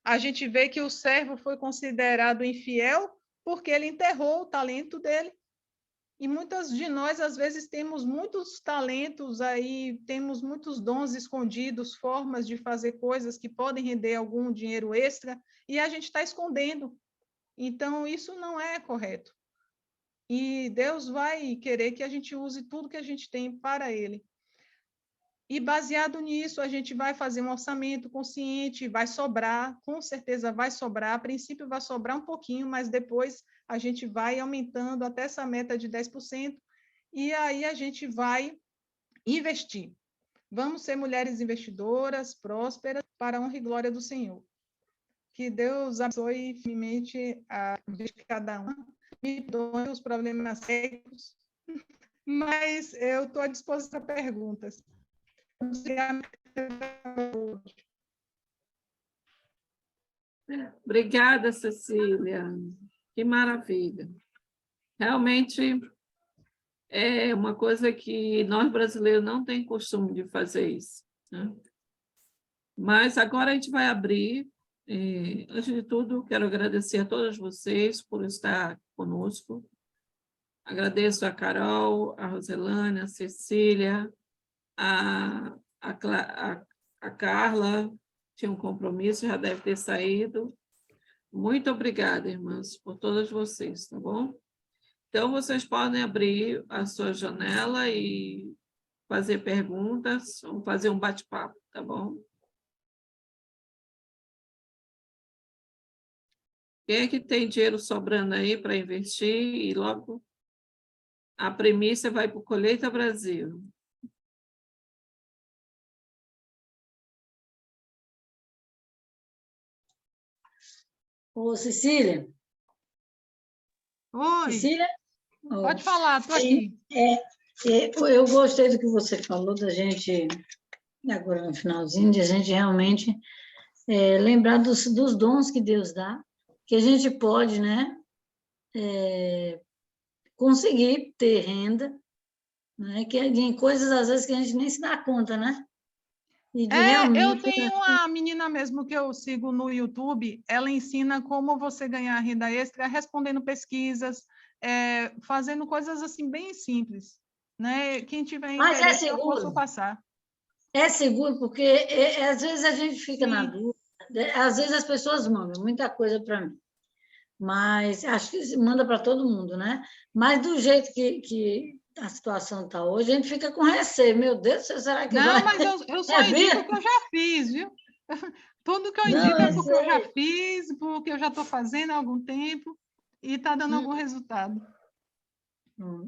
A gente vê que o servo foi considerado infiel porque ele enterrou o talento dele. E muitas de nós, às vezes, temos muitos talentos aí, temos muitos dons escondidos, formas de fazer coisas que podem render algum dinheiro extra, e a gente está escondendo. Então, isso não é correto. E Deus vai querer que a gente use tudo que a gente tem para Ele. E, baseado nisso, a gente vai fazer um orçamento consciente, vai sobrar, com certeza vai sobrar. A princípio, vai sobrar um pouquinho, mas depois a gente vai aumentando até essa meta de 10%, e aí a gente vai investir. Vamos ser mulheres investidoras, prósperas, para a honra e glória do Senhor. Que Deus abençoe firmemente a vida de cada um, me doe os problemas sérios, mas eu estou à disposição para perguntas. Obrigada, Cecília. Que maravilha. Realmente é uma coisa que nós brasileiros não temos costume de fazer isso, né? Mas agora a gente vai abrir. Antes de tudo, quero agradecer a todos vocês por estar conosco. Agradeço a Carol, a Roselane, a Cecília, A Carla tinha um compromisso, já deve ter saído. Muito obrigada, irmãs, por todas vocês, tá bom? Então, vocês podem abrir a sua janela e fazer perguntas, vamos fazer um bate-papo, tá bom? Quem é que tem dinheiro sobrando aí para investir e logo a premissa vai para o Colheita Brasil? Ô, Cecília? Oi, Cecília? pode falar, estou aqui. Eu gostei do que você falou, da gente, agora no finalzinho, de a gente realmente lembrar dos dons que Deus dá, que a gente pode, né, conseguir ter renda, né, que em coisas, às vezes, que a gente nem se dá conta, né? E de Eu realmente... tenho uma menina mesmo que eu sigo no YouTube, ela ensina como você ganhar renda extra respondendo pesquisas, fazendo coisas assim bem simples, né? Quem tiver Mas interesse, é eu posso seguro? passar. É seguro, porque às vezes a gente fica na Sim. dúvida, às vezes as pessoas mandam muita coisa para mim, mas acho que manda para todo mundo, né? Mas do jeito que a situação está hoje, a gente fica com receio. Meu Deus, será que Não, vai? mas eu só indico o que eu já fiz, viu? Tudo que eu indico é porque eu já fiz, porque eu já estou fazendo há algum tempo e está dando algum resultado.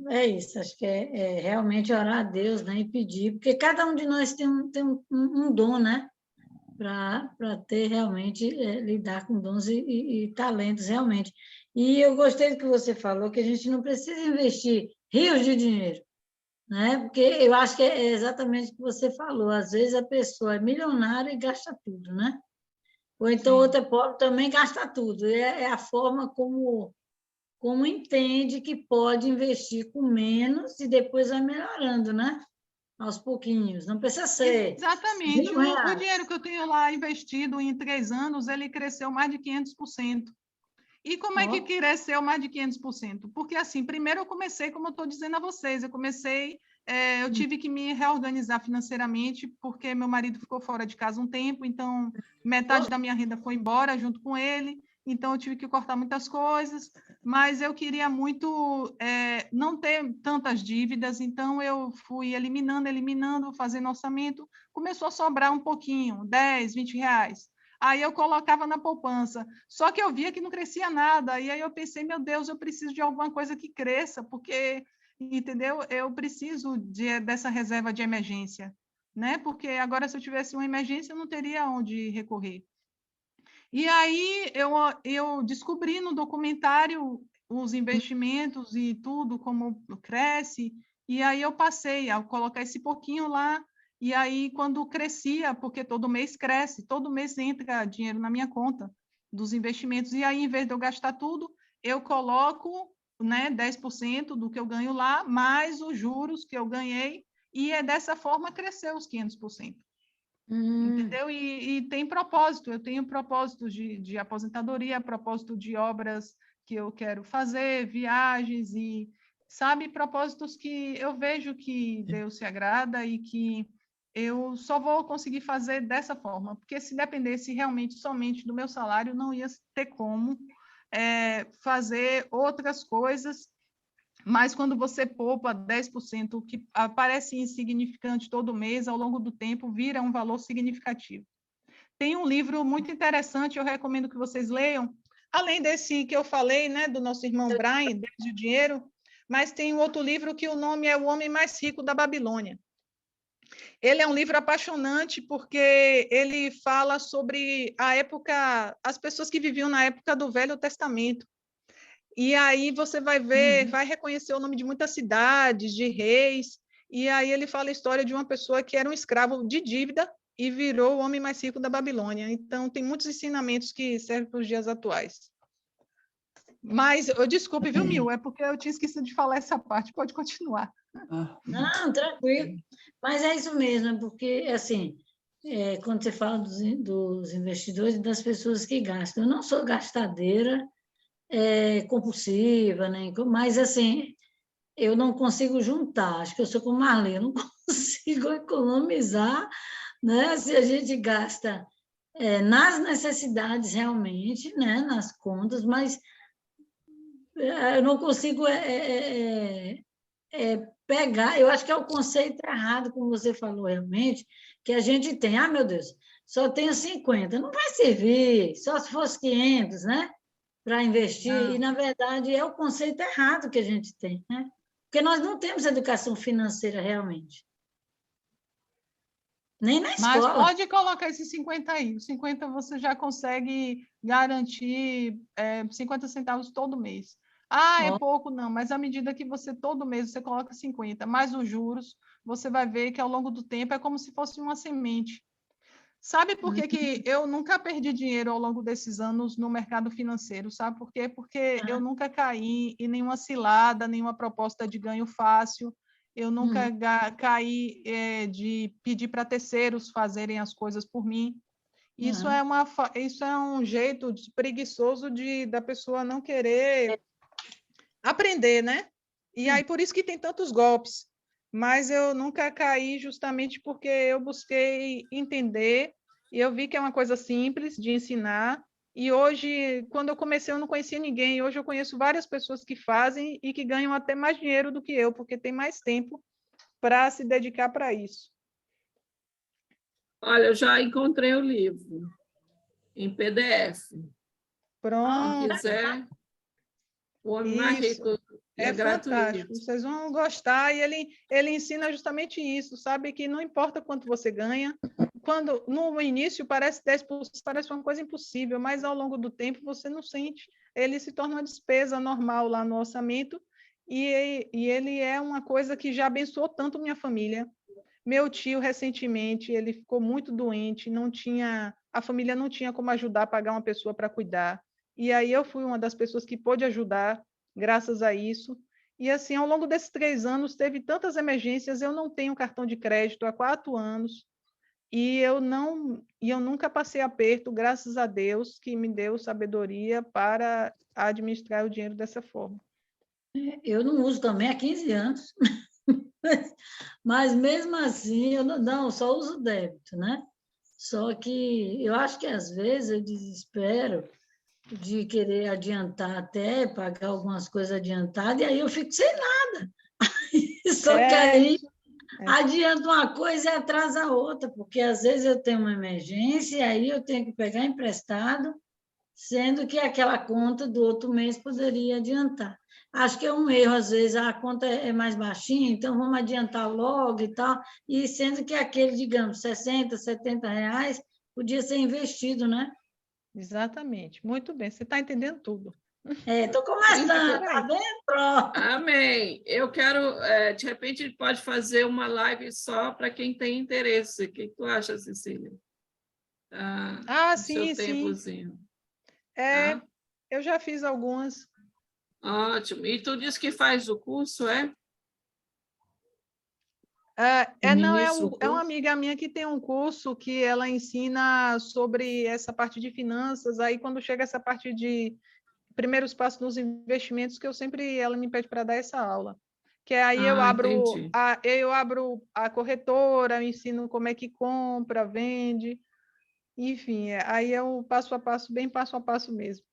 É isso, acho que é realmente orar a Deus, né, e pedir, porque cada um de nós tem um dom, né, para ter realmente, lidar com dons e talentos, realmente. E eu gostei do que você falou, que a gente não precisa investir rios de dinheiro, né, porque eu acho que é exatamente o que você falou, às vezes a pessoa é milionária e gasta tudo, né? Ou então Sim. outra é pobre também gasta tudo, é a forma como entende que pode investir com menos e depois vai melhorando, né? Aos pouquinhos. Não precisa ser Exatamente. O R$ 1.000. dinheiro que eu tenho lá investido em 3 anos, ele cresceu mais de 500%. E como é que cresceu mais de 500%? Porque, assim, primeiro eu comecei, como eu estou dizendo a vocês, eu tive que me reorganizar financeiramente, porque meu marido ficou fora de casa um tempo, então metade da minha renda foi embora junto com ele, então eu tive que cortar muitas coisas, mas eu queria muito não ter tantas dívidas, então eu fui eliminando, fazendo orçamento, começou a sobrar um pouquinho, 10, 20 reais. Aí eu colocava na poupança, só que eu via que não crescia nada, e aí eu pensei, meu Deus, eu preciso de alguma coisa que cresça, porque, entendeu? Eu preciso dessa reserva de emergência, né? Porque agora, se eu tivesse uma emergência, eu não teria onde recorrer. E aí eu descobri no documentário os investimentos e tudo, como cresce, e aí eu passei a colocar esse pouquinho lá, e aí quando crescia, porque todo mês cresce, todo mês entra dinheiro na minha conta dos investimentos, e aí em vez de eu gastar tudo, eu coloco, né, 10% do que eu ganho lá, mais os juros que eu ganhei, e dessa forma cresceu os 500%. Entendeu? E tem propósito, eu tenho propósitos de aposentadoria, propósito de obras que eu quero fazer, viagens e, sabe, propósitos que eu vejo que Deus se agrada e que eu só vou conseguir fazer dessa forma, porque se dependesse realmente somente do meu salário, não ia ter como fazer outras coisas. Mas quando você poupa 10%, que parece insignificante todo mês, ao longo do tempo, vira um valor significativo. Tem um livro muito interessante, eu recomendo que vocês leiam, além desse que eu falei, né, do nosso irmão Brian, Deus e o Dinheiro, mas tem um outro livro que o nome é O Homem Mais Rico da Babilônia. Ele é um livro apaixonante porque ele fala sobre a época, as pessoas que viviam na época do Velho Testamento. E aí você vai ver, vai reconhecer o nome de muitas cidades, de reis, e aí ele fala a história de uma pessoa que era um escravo de dívida e virou o homem mais rico da Babilônia. Então, tem muitos ensinamentos que servem para os dias atuais. Mas, desculpe, viu, Mil? É porque eu tinha esquecido de falar essa parte. Pode continuar. Não, tranquilo. Mas é isso mesmo, porque, assim, quando você fala dos investidores e das pessoas que gastam, eu não sou gastadeira, compulsiva, né? Mas, assim, eu não consigo juntar, acho que eu sou como Marlene, eu não consigo economizar, né? Se a gente gasta nas necessidades realmente, né? Nas contas, mas eu não consigo pegar, eu acho que é o conceito errado, como você falou realmente, que a gente tem, meu Deus, só tenho 50, não vai servir, só se fosse 500, né? Para investir, e na verdade é o conceito errado que a gente tem, né? Porque nós não temos educação financeira realmente, nem na Mas escola. pode colocar esses 50 aí. Os 50 você já consegue garantir 50 centavos todo mês. É pouco, não, mas à medida que você, todo mês, você coloca 50, mais os juros, você vai ver que ao longo do tempo é como se fosse uma semente. Sabe por que que eu nunca perdi dinheiro ao longo desses anos no mercado financeiro? Sabe por quê? Porque eu nunca caí em nenhuma cilada, nenhuma proposta de ganho fácil. Eu nunca caí de pedir para terceiros fazerem as coisas por mim. Isso é um jeito preguiçoso da pessoa não querer aprender, né? E aí por isso que tem tantos golpes. Mas eu nunca caí justamente porque eu busquei entender e eu vi que é uma coisa simples de ensinar. E hoje, quando eu comecei, eu não conhecia ninguém. Hoje eu conheço várias pessoas que fazem e que ganham até mais dinheiro do que eu, porque tem mais tempo para se dedicar para isso. Olha, eu já encontrei o livro em PDF. Pronto. Quem quiser, o Homem Mais Isso. Rico é Fantástico, gratuito. vocês vão gostar, e ele ensina justamente isso, sabe? Que não importa quanto você ganha, quando no início parece 10%, parece uma coisa impossível, mas ao longo do tempo você não sente, ele se torna uma despesa normal lá no orçamento, e ele é uma coisa que já abençoou tanto minha família. Meu tio, recentemente, ele ficou muito doente, a família não tinha como ajudar a pagar uma pessoa para cuidar, e aí eu fui uma das pessoas que pôde ajudar, graças a isso. E assim, ao longo desses 3 anos, teve tantas emergências, eu não tenho cartão de crédito há 4 anos, e eu nunca passei aperto, graças a Deus, que me deu sabedoria para administrar o dinheiro dessa forma. Eu não uso também há 15 anos, mas mesmo assim, eu não, só uso débito, né? Só que eu acho que às vezes eu desespero de querer adiantar até, pagar algumas coisas adiantadas, e aí eu fico sem nada. Só que aí adianta uma coisa e atrasa a outra, porque às vezes eu tenho uma emergência e aí eu tenho que pegar emprestado, sendo que aquela conta do outro mês poderia adiantar. Acho que é um erro, às vezes, a conta é mais baixinha, então vamos adiantar logo e tal, e sendo que aquele, digamos, 60, 70 reais podia ser investido, né? Exatamente. Muito bem, você está entendendo tudo. Estou começando, tá vendo? Amém. Eu quero, de repente, a gente pode fazer uma live só para quem tem interesse. O que tu acha, Cecília? Sim, sim. Tempozinho. Eu já fiz algumas. Ótimo. E tu disse que faz o curso, é? É uma amiga minha que tem um curso que ela ensina sobre essa parte de finanças. Aí, quando chega essa parte de primeiros passos nos investimentos, que ela me pede para dar essa aula. Que aí eu abro a corretora, eu ensino como é que compra, vende, enfim, aí é o passo a passo, bem passo a passo mesmo.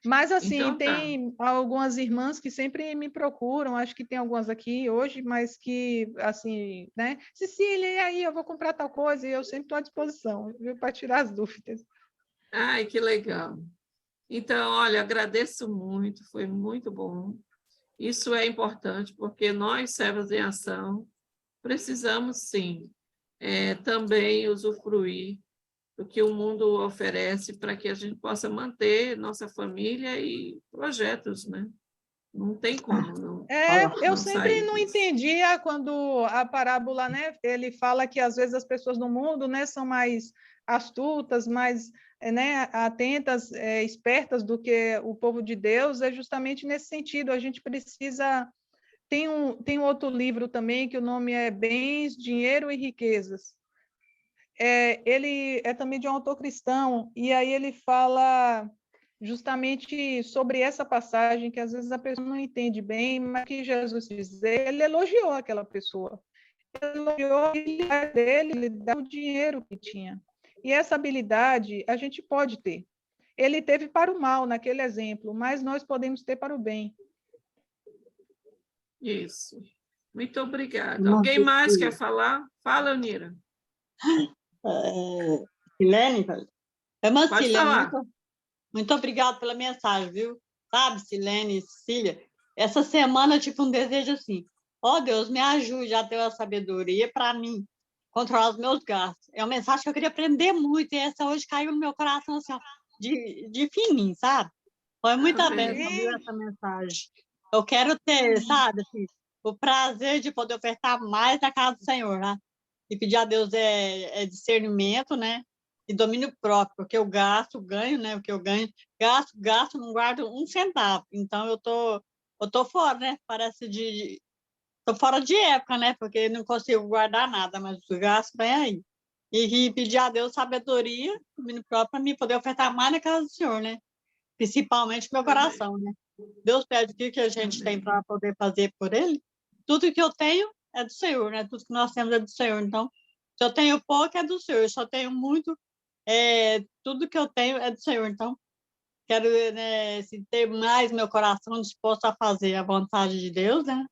Mas, assim, Então, tem algumas irmãs que sempre me procuram, acho que tem algumas aqui hoje, mas que, assim, né? Cecília, e aí, eu vou comprar tal coisa, e eu sempre estou à disposição, viu, para tirar as dúvidas. Ai, que legal. Então, olha, agradeço muito, foi muito bom. Isso é importante, porque nós, Servas em Ação, precisamos, sim, também usufruir do que o mundo oferece para que a gente possa manter nossa família e projetos, né? Não tem como não. Eu sempre não entendia quando a parábola, né? Ele fala que às vezes as pessoas no mundo, né, são mais astutas, mais, né, atentas, espertas do que o povo de Deus. É justamente nesse sentido. A gente precisa. Tem um outro livro também que o nome é Bens, Dinheiro e Riquezas. Ele é também de um autor cristão, e aí ele fala justamente sobre essa passagem que às vezes a pessoa não entende bem, mas que Jesus dizer, ele elogiou aquela pessoa. Ele elogiou a habilidade dele, ele dá o dinheiro que tinha. E essa habilidade a gente pode ter. Ele teve para o mal naquele exemplo, mas nós podemos ter para o bem. Isso. Muito obrigada. Alguém mais quer falar? Fala, Eunira. Silene, Pode falar. muito obrigada pela mensagem, viu? Sabe, Silene e Cecília, essa semana eu tive um desejo assim, Deus, me ajude a ter a sabedoria para mim controlar os meus gastos. É uma mensagem que eu queria aprender muito, e essa hoje caiu no meu coração, assim, de fininho, sabe? Foi muita bênção, viu, essa mensagem. Eu quero ter, sabe, assim, o prazer de poder ofertar mais na casa do Senhor, né? E pedir a Deus discernimento, né? E domínio próprio, porque eu gasto, ganho, né? O que eu ganho, gasto, não guardo um centavo. Então, eu tô fora, né? Parece tô fora de época, né? Porque não consigo guardar nada, mas o gasto vem aí. E pedir a Deus sabedoria, domínio próprio, para mim poder ofertar mais na casa do Senhor, né? Principalmente meu coração, né? Deus pede o que a gente tem para poder fazer por Ele. Tudo que eu tenho é do Senhor, né? Tudo que nós temos é do Senhor. Então, se eu tenho pouco, é do Senhor. Se eu tenho muito, tudo que eu tenho é do Senhor. Então, quero, né, ter mais meu coração disposto a fazer a vontade de Deus, né?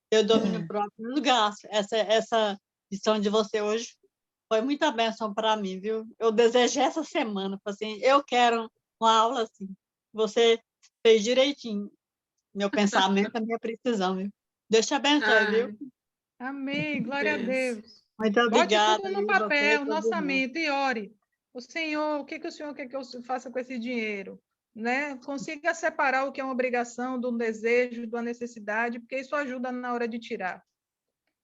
Eu domínio próprio no gasto. Essa lição de você hoje foi muita bênção para mim, viu? Eu desejei essa semana, assim, eu quero uma aula assim. Você fez direitinho meu pensamento, a minha precisão, viu? Deus te abençoe, viu? Amém, glória a Deus. Muito Bote obrigada. tudo no papel, na sua mente, e ore. O Senhor, o que o Senhor quer que eu faça com esse dinheiro? Né? Consiga separar o que é uma obrigação, de um desejo, de uma necessidade, porque isso ajuda na hora de tirar.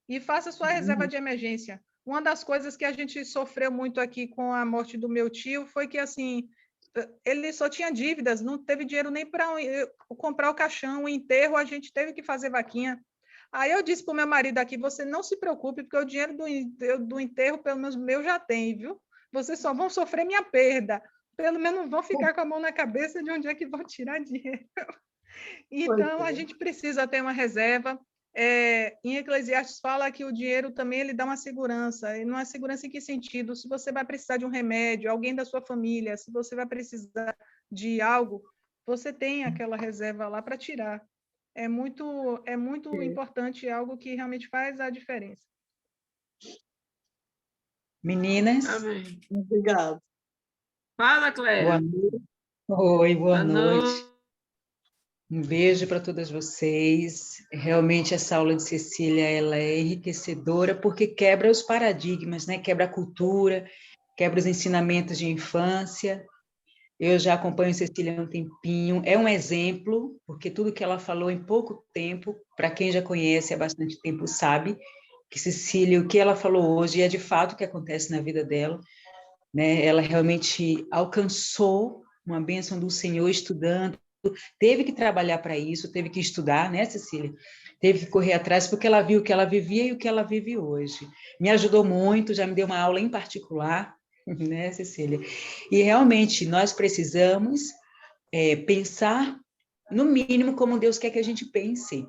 E faça sua reserva de emergência. Uma das coisas que a gente sofreu muito aqui com a morte do meu tio foi que, assim, ele só tinha dívidas, não teve dinheiro nem para comprar o caixão, o enterro, a gente teve que fazer vaquinha. Aí eu disse para o meu marido aqui, você não se preocupe, porque o dinheiro do enterro, pelo menos meu, já tem, viu? Vocês só vão sofrer minha perda. Pelo menos não vão ficar com a mão na cabeça de onde é que vão tirar dinheiro. Então, a gente precisa ter uma reserva. Em Eclesiastes fala que o dinheiro também ele dá uma segurança. E não é segurança em que sentido? Se você vai precisar de um remédio, alguém da sua família, se você vai precisar de algo, você tem aquela reserva lá para tirar. É muito importante, algo que realmente faz a diferença. Meninas. Amém. Obrigada. Fala, Cléia. Boa noite. Oi, boa noite. Um beijo para todas vocês. Realmente essa aula de Cecília ela é enriquecedora porque quebra os paradigmas, né? Quebra a cultura, quebra os ensinamentos de infância. Eu já acompanho Cecília há um tempinho. É um exemplo, porque tudo que ela falou em pouco tempo, para quem já conhece há bastante tempo sabe que Cecília, o que ela falou hoje é de fato o que acontece na vida dela, né? Ela realmente alcançou uma bênção do Senhor estudando, teve que trabalhar para isso, teve que estudar, né, Cecília? Teve que correr atrás, porque ela viu o que ela vivia e o que ela vive hoje. Me ajudou muito, já me deu uma aula em particular, né, Cecília? E realmente nós precisamos pensar, no mínimo, como Deus quer que a gente pense.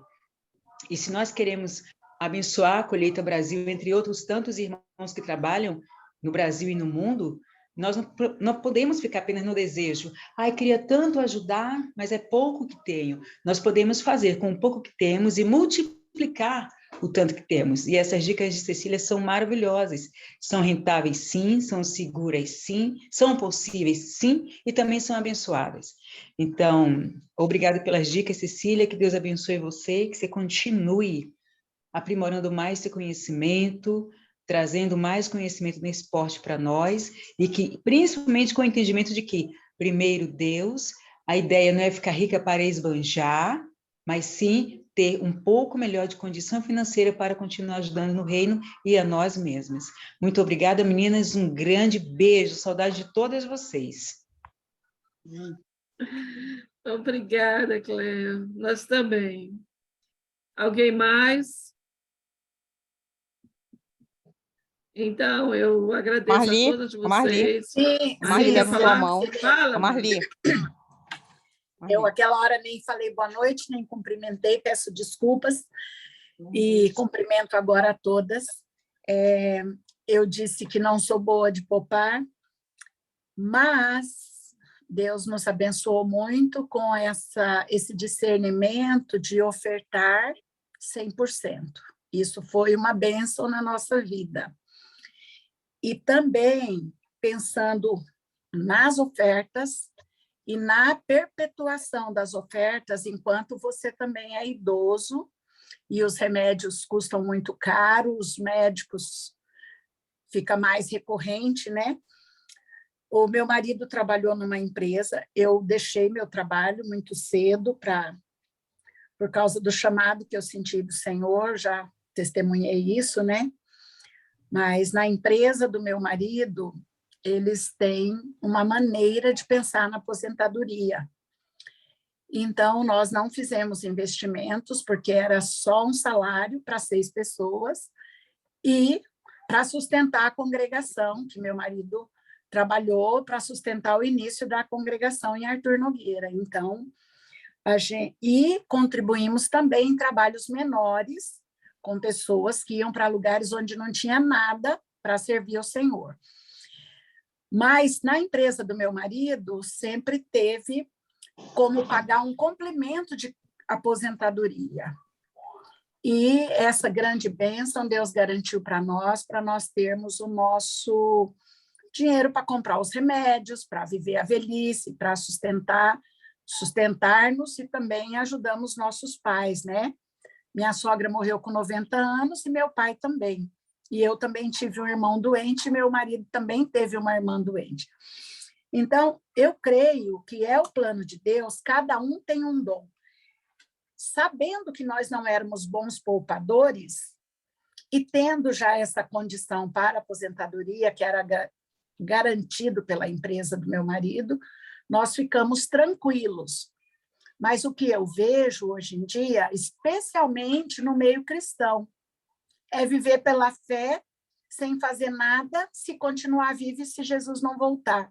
E se nós queremos abençoar a Colheita Brasil, entre outros tantos irmãos que trabalham no Brasil e no mundo, nós não podemos ficar apenas no desejo. Ai, queria tanto ajudar, mas é pouco que tenho. Nós podemos fazer com o pouco que temos e multiplicar o tanto que temos. E essas dicas de Cecília são maravilhosas. São rentáveis, sim, são seguras, sim, são possíveis, sim, e também são abençoadas. Então, obrigada pelas dicas, Cecília, que Deus abençoe você, que você continue aprimorando mais esse conhecimento, trazendo mais conhecimento nesse esporte para nós, e que, principalmente com o entendimento de que, primeiro, Deus, a ideia não é ficar rica para esbanjar, mas sim ter um pouco melhor de condição financeira para continuar ajudando no reino e a nós mesmas. Muito obrigada, meninas, um grande beijo, saudade de todas vocês. Obrigada, Cléia. Nós também. Alguém mais? Então, eu agradeço Marli, a todos vocês. Marli, levantou a mão. Fala, Marli, Eu, aquela hora, nem falei boa noite, nem cumprimentei, peço desculpas e cumprimento agora a todas. Eu disse que não sou boa de poupar, mas Deus nos abençoou muito com esse discernimento de ofertar 100%. Isso foi uma bênção na nossa vida. E também pensando nas ofertas e na perpetuação das ofertas, enquanto você também é idoso e os remédios custam muito caro, os médicos fica mais recorrente, né? O meu marido trabalhou numa empresa, eu deixei meu trabalho muito cedo por causa do chamado que eu senti do Senhor, já testemunhei isso, né? Mas na empresa do meu marido, eles têm uma maneira de pensar na aposentadoria. Então, nós não fizemos investimentos, porque era só um salário para 6 pessoas e para sustentar a congregação, que meu marido trabalhou para sustentar o início da congregação em Arthur Nogueira. Então, e contribuímos também em trabalhos menores, com pessoas que iam para lugares onde não tinha nada para servir ao Senhor. Mas, na empresa do meu marido, sempre teve como pagar um complemento de aposentadoria. E essa grande bênção Deus garantiu para nós termos o nosso dinheiro para comprar os remédios, para viver a velhice, para sustentar-nos e também ajudamos nossos pais, né? Minha sogra morreu com 90 anos e meu pai também. E eu também tive um irmão doente, e meu marido também teve uma irmã doente. Então, eu creio que é o plano de Deus, cada um tem um dom. Sabendo que nós não éramos bons poupadores, e tendo já essa condição para aposentadoria, que era garantido pela empresa do meu marido, nós ficamos tranquilos. Mas o que eu vejo hoje em dia, especialmente no meio cristão, é viver pela fé, sem fazer nada, se continuar vivo e se Jesus não voltar.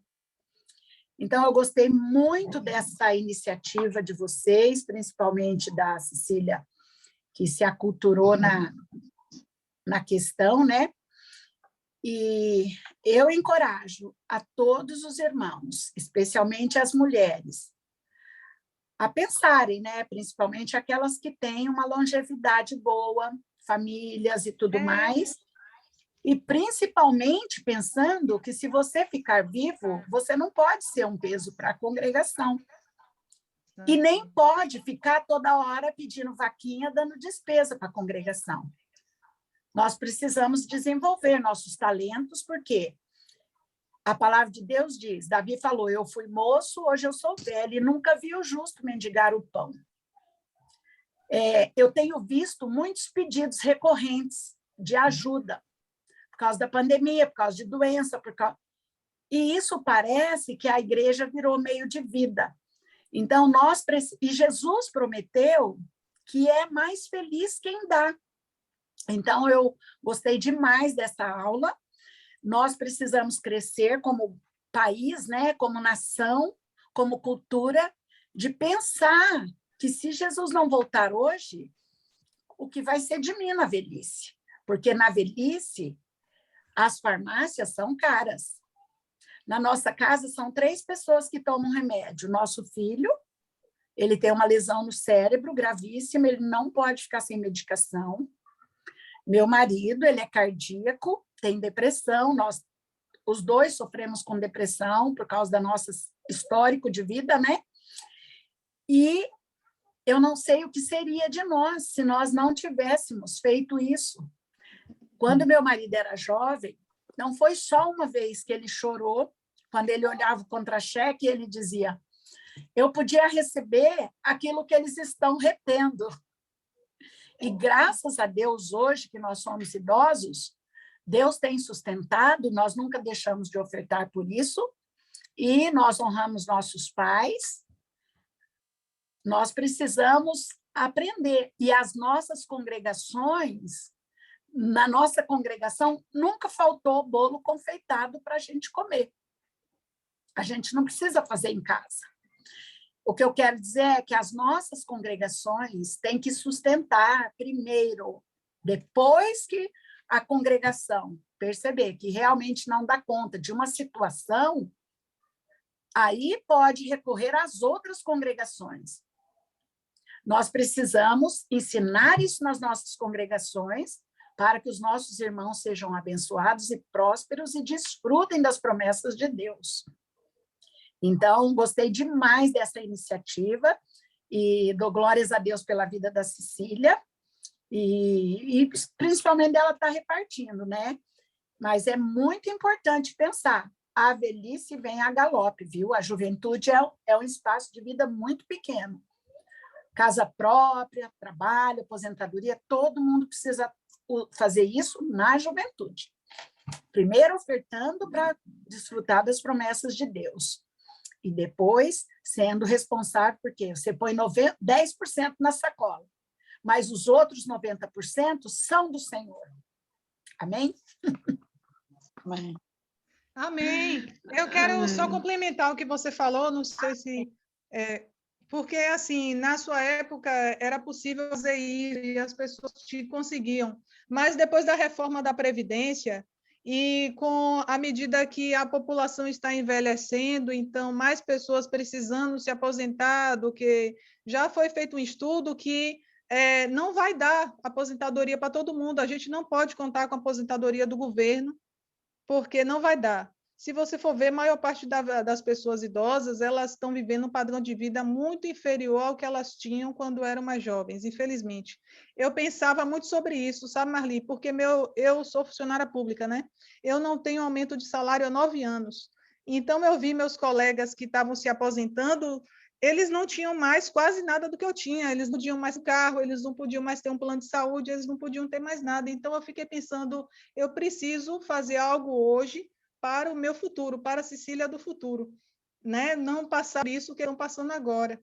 Então, eu gostei muito dessa iniciativa de vocês, principalmente da Cecília, que se aculturou na questão, né? E eu encorajo a todos os irmãos, especialmente as mulheres, a pensarem, né? Principalmente aquelas que têm uma longevidade boa, famílias e tudo mais, e principalmente pensando que se você ficar vivo, você não pode ser um peso para a congregação. E nem pode ficar toda hora pedindo vaquinha, dando despesa para a congregação. Nós precisamos desenvolver nossos talentos, porque a palavra de Deus diz, Davi falou, eu fui moço, hoje eu sou velho, e nunca vi o justo mendigar o pão. Eu tenho visto muitos pedidos recorrentes de ajuda, por causa da pandemia, por causa de doença, e isso parece que a igreja virou meio de vida. Então, e Jesus prometeu que é mais feliz quem dá. Então, eu gostei demais dessa aula. Nós precisamos crescer como país, né, como nação, como cultura, de pensar que se Jesus não voltar hoje, o que vai ser de mim na velhice? Porque na velhice, as farmácias são caras. Na nossa casa, são 3 pessoas que tomam remédio. Nosso filho, ele tem uma lesão no cérebro gravíssima, ele não pode ficar sem medicação. Meu marido, ele é cardíaco, tem depressão, os 2 sofremos com depressão por causa do nosso histórico de vida, né? E eu não sei o que seria de nós se nós não tivéssemos feito isso. Quando meu marido era jovem, não foi só uma vez que ele chorou, quando ele olhava o contra-cheque, ele dizia, eu podia receber aquilo que eles estão retendo. E graças a Deus, hoje que nós somos idosos, Deus tem sustentado, nós nunca deixamos de ofertar por isso, e nós honramos nossos pais. Nós precisamos aprender. E as nossas congregações, na nossa congregação, nunca faltou bolo confeitado para a gente comer. A gente não precisa fazer em casa. O que eu quero dizer é que as nossas congregações têm que sustentar primeiro, depois que a congregação perceber que realmente não dá conta de uma situação, aí pode recorrer às outras congregações. Nós precisamos ensinar isso nas nossas congregações para que os nossos irmãos sejam abençoados e prósperos e desfrutem das promessas de Deus. Então, gostei demais dessa iniciativa e dou glórias a Deus pela vida da Cecília e principalmente dela estar repartindo, né? Mas é muito importante pensar, a velhice vem a galope, viu? A juventude é um espaço de vida muito pequeno. Casa própria, trabalho, aposentadoria, todo mundo precisa fazer isso na juventude. Primeiro ofertando para desfrutar das promessas de Deus. E depois sendo responsável, porque você põe 10% na sacola, mas os outros 90% são do Senhor. Amém? Amém. Amém. Eu quero só complementar o que você falou, não sei se... porque, assim, na sua época era possível fazer isso e as pessoas conseguiam, mas depois da reforma da Previdência e com a medida que a população está envelhecendo, então mais pessoas precisando se aposentar do que... Já foi feito um estudo que não vai dar aposentadoria para todo mundo, a gente não pode contar com a aposentadoria do governo, porque não vai dar. Se você for ver, a maior parte das pessoas idosas, elas estão vivendo um padrão de vida muito inferior ao que elas tinham quando eram mais jovens, infelizmente. Eu pensava muito sobre isso, sabe, Marli? Porque eu sou funcionária pública, né? Eu não tenho aumento de salário há 9 anos. Então, eu vi meus colegas que estavam se aposentando, eles não tinham mais quase nada do que eu tinha, eles não tinham mais carro, eles não podiam mais ter um plano de saúde, eles não podiam ter mais nada. Então, eu fiquei pensando, eu preciso fazer algo hoje para o meu futuro, para a Cecília do futuro, né? Não passar isso que estão passando agora.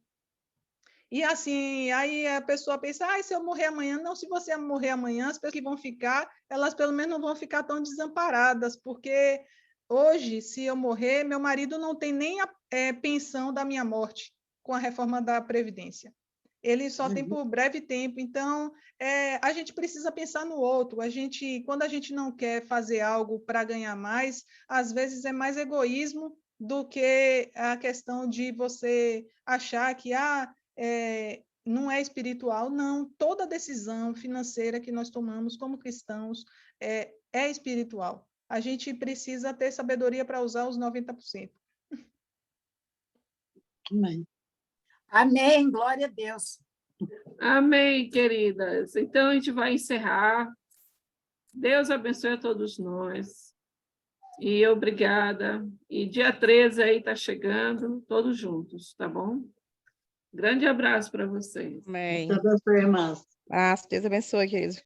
E assim, aí a pessoa pensa, se eu morrer amanhã, não, se você morrer amanhã, as pessoas que vão ficar, elas pelo menos não vão ficar tão desamparadas, porque hoje, se eu morrer, meu marido não tem nem a pensão da minha morte com a reforma da Previdência. Ele só tem por breve tempo, então a gente precisa pensar no outro. Quando a gente não quer fazer algo para ganhar mais, às vezes é mais egoísmo do que a questão de você achar que não é espiritual. Não, toda decisão financeira que nós tomamos como cristãos é espiritual. A gente precisa ter sabedoria para usar os 90%. Amém. Amém, glória a Deus. Amém, queridas. Então, a gente vai encerrar. Deus abençoe a todos nós. E obrigada. E dia 13 aí está chegando, todos juntos, tá bom? Grande abraço para vocês. Amém. Deus abençoe, irmãs. Deus abençoe, queridos.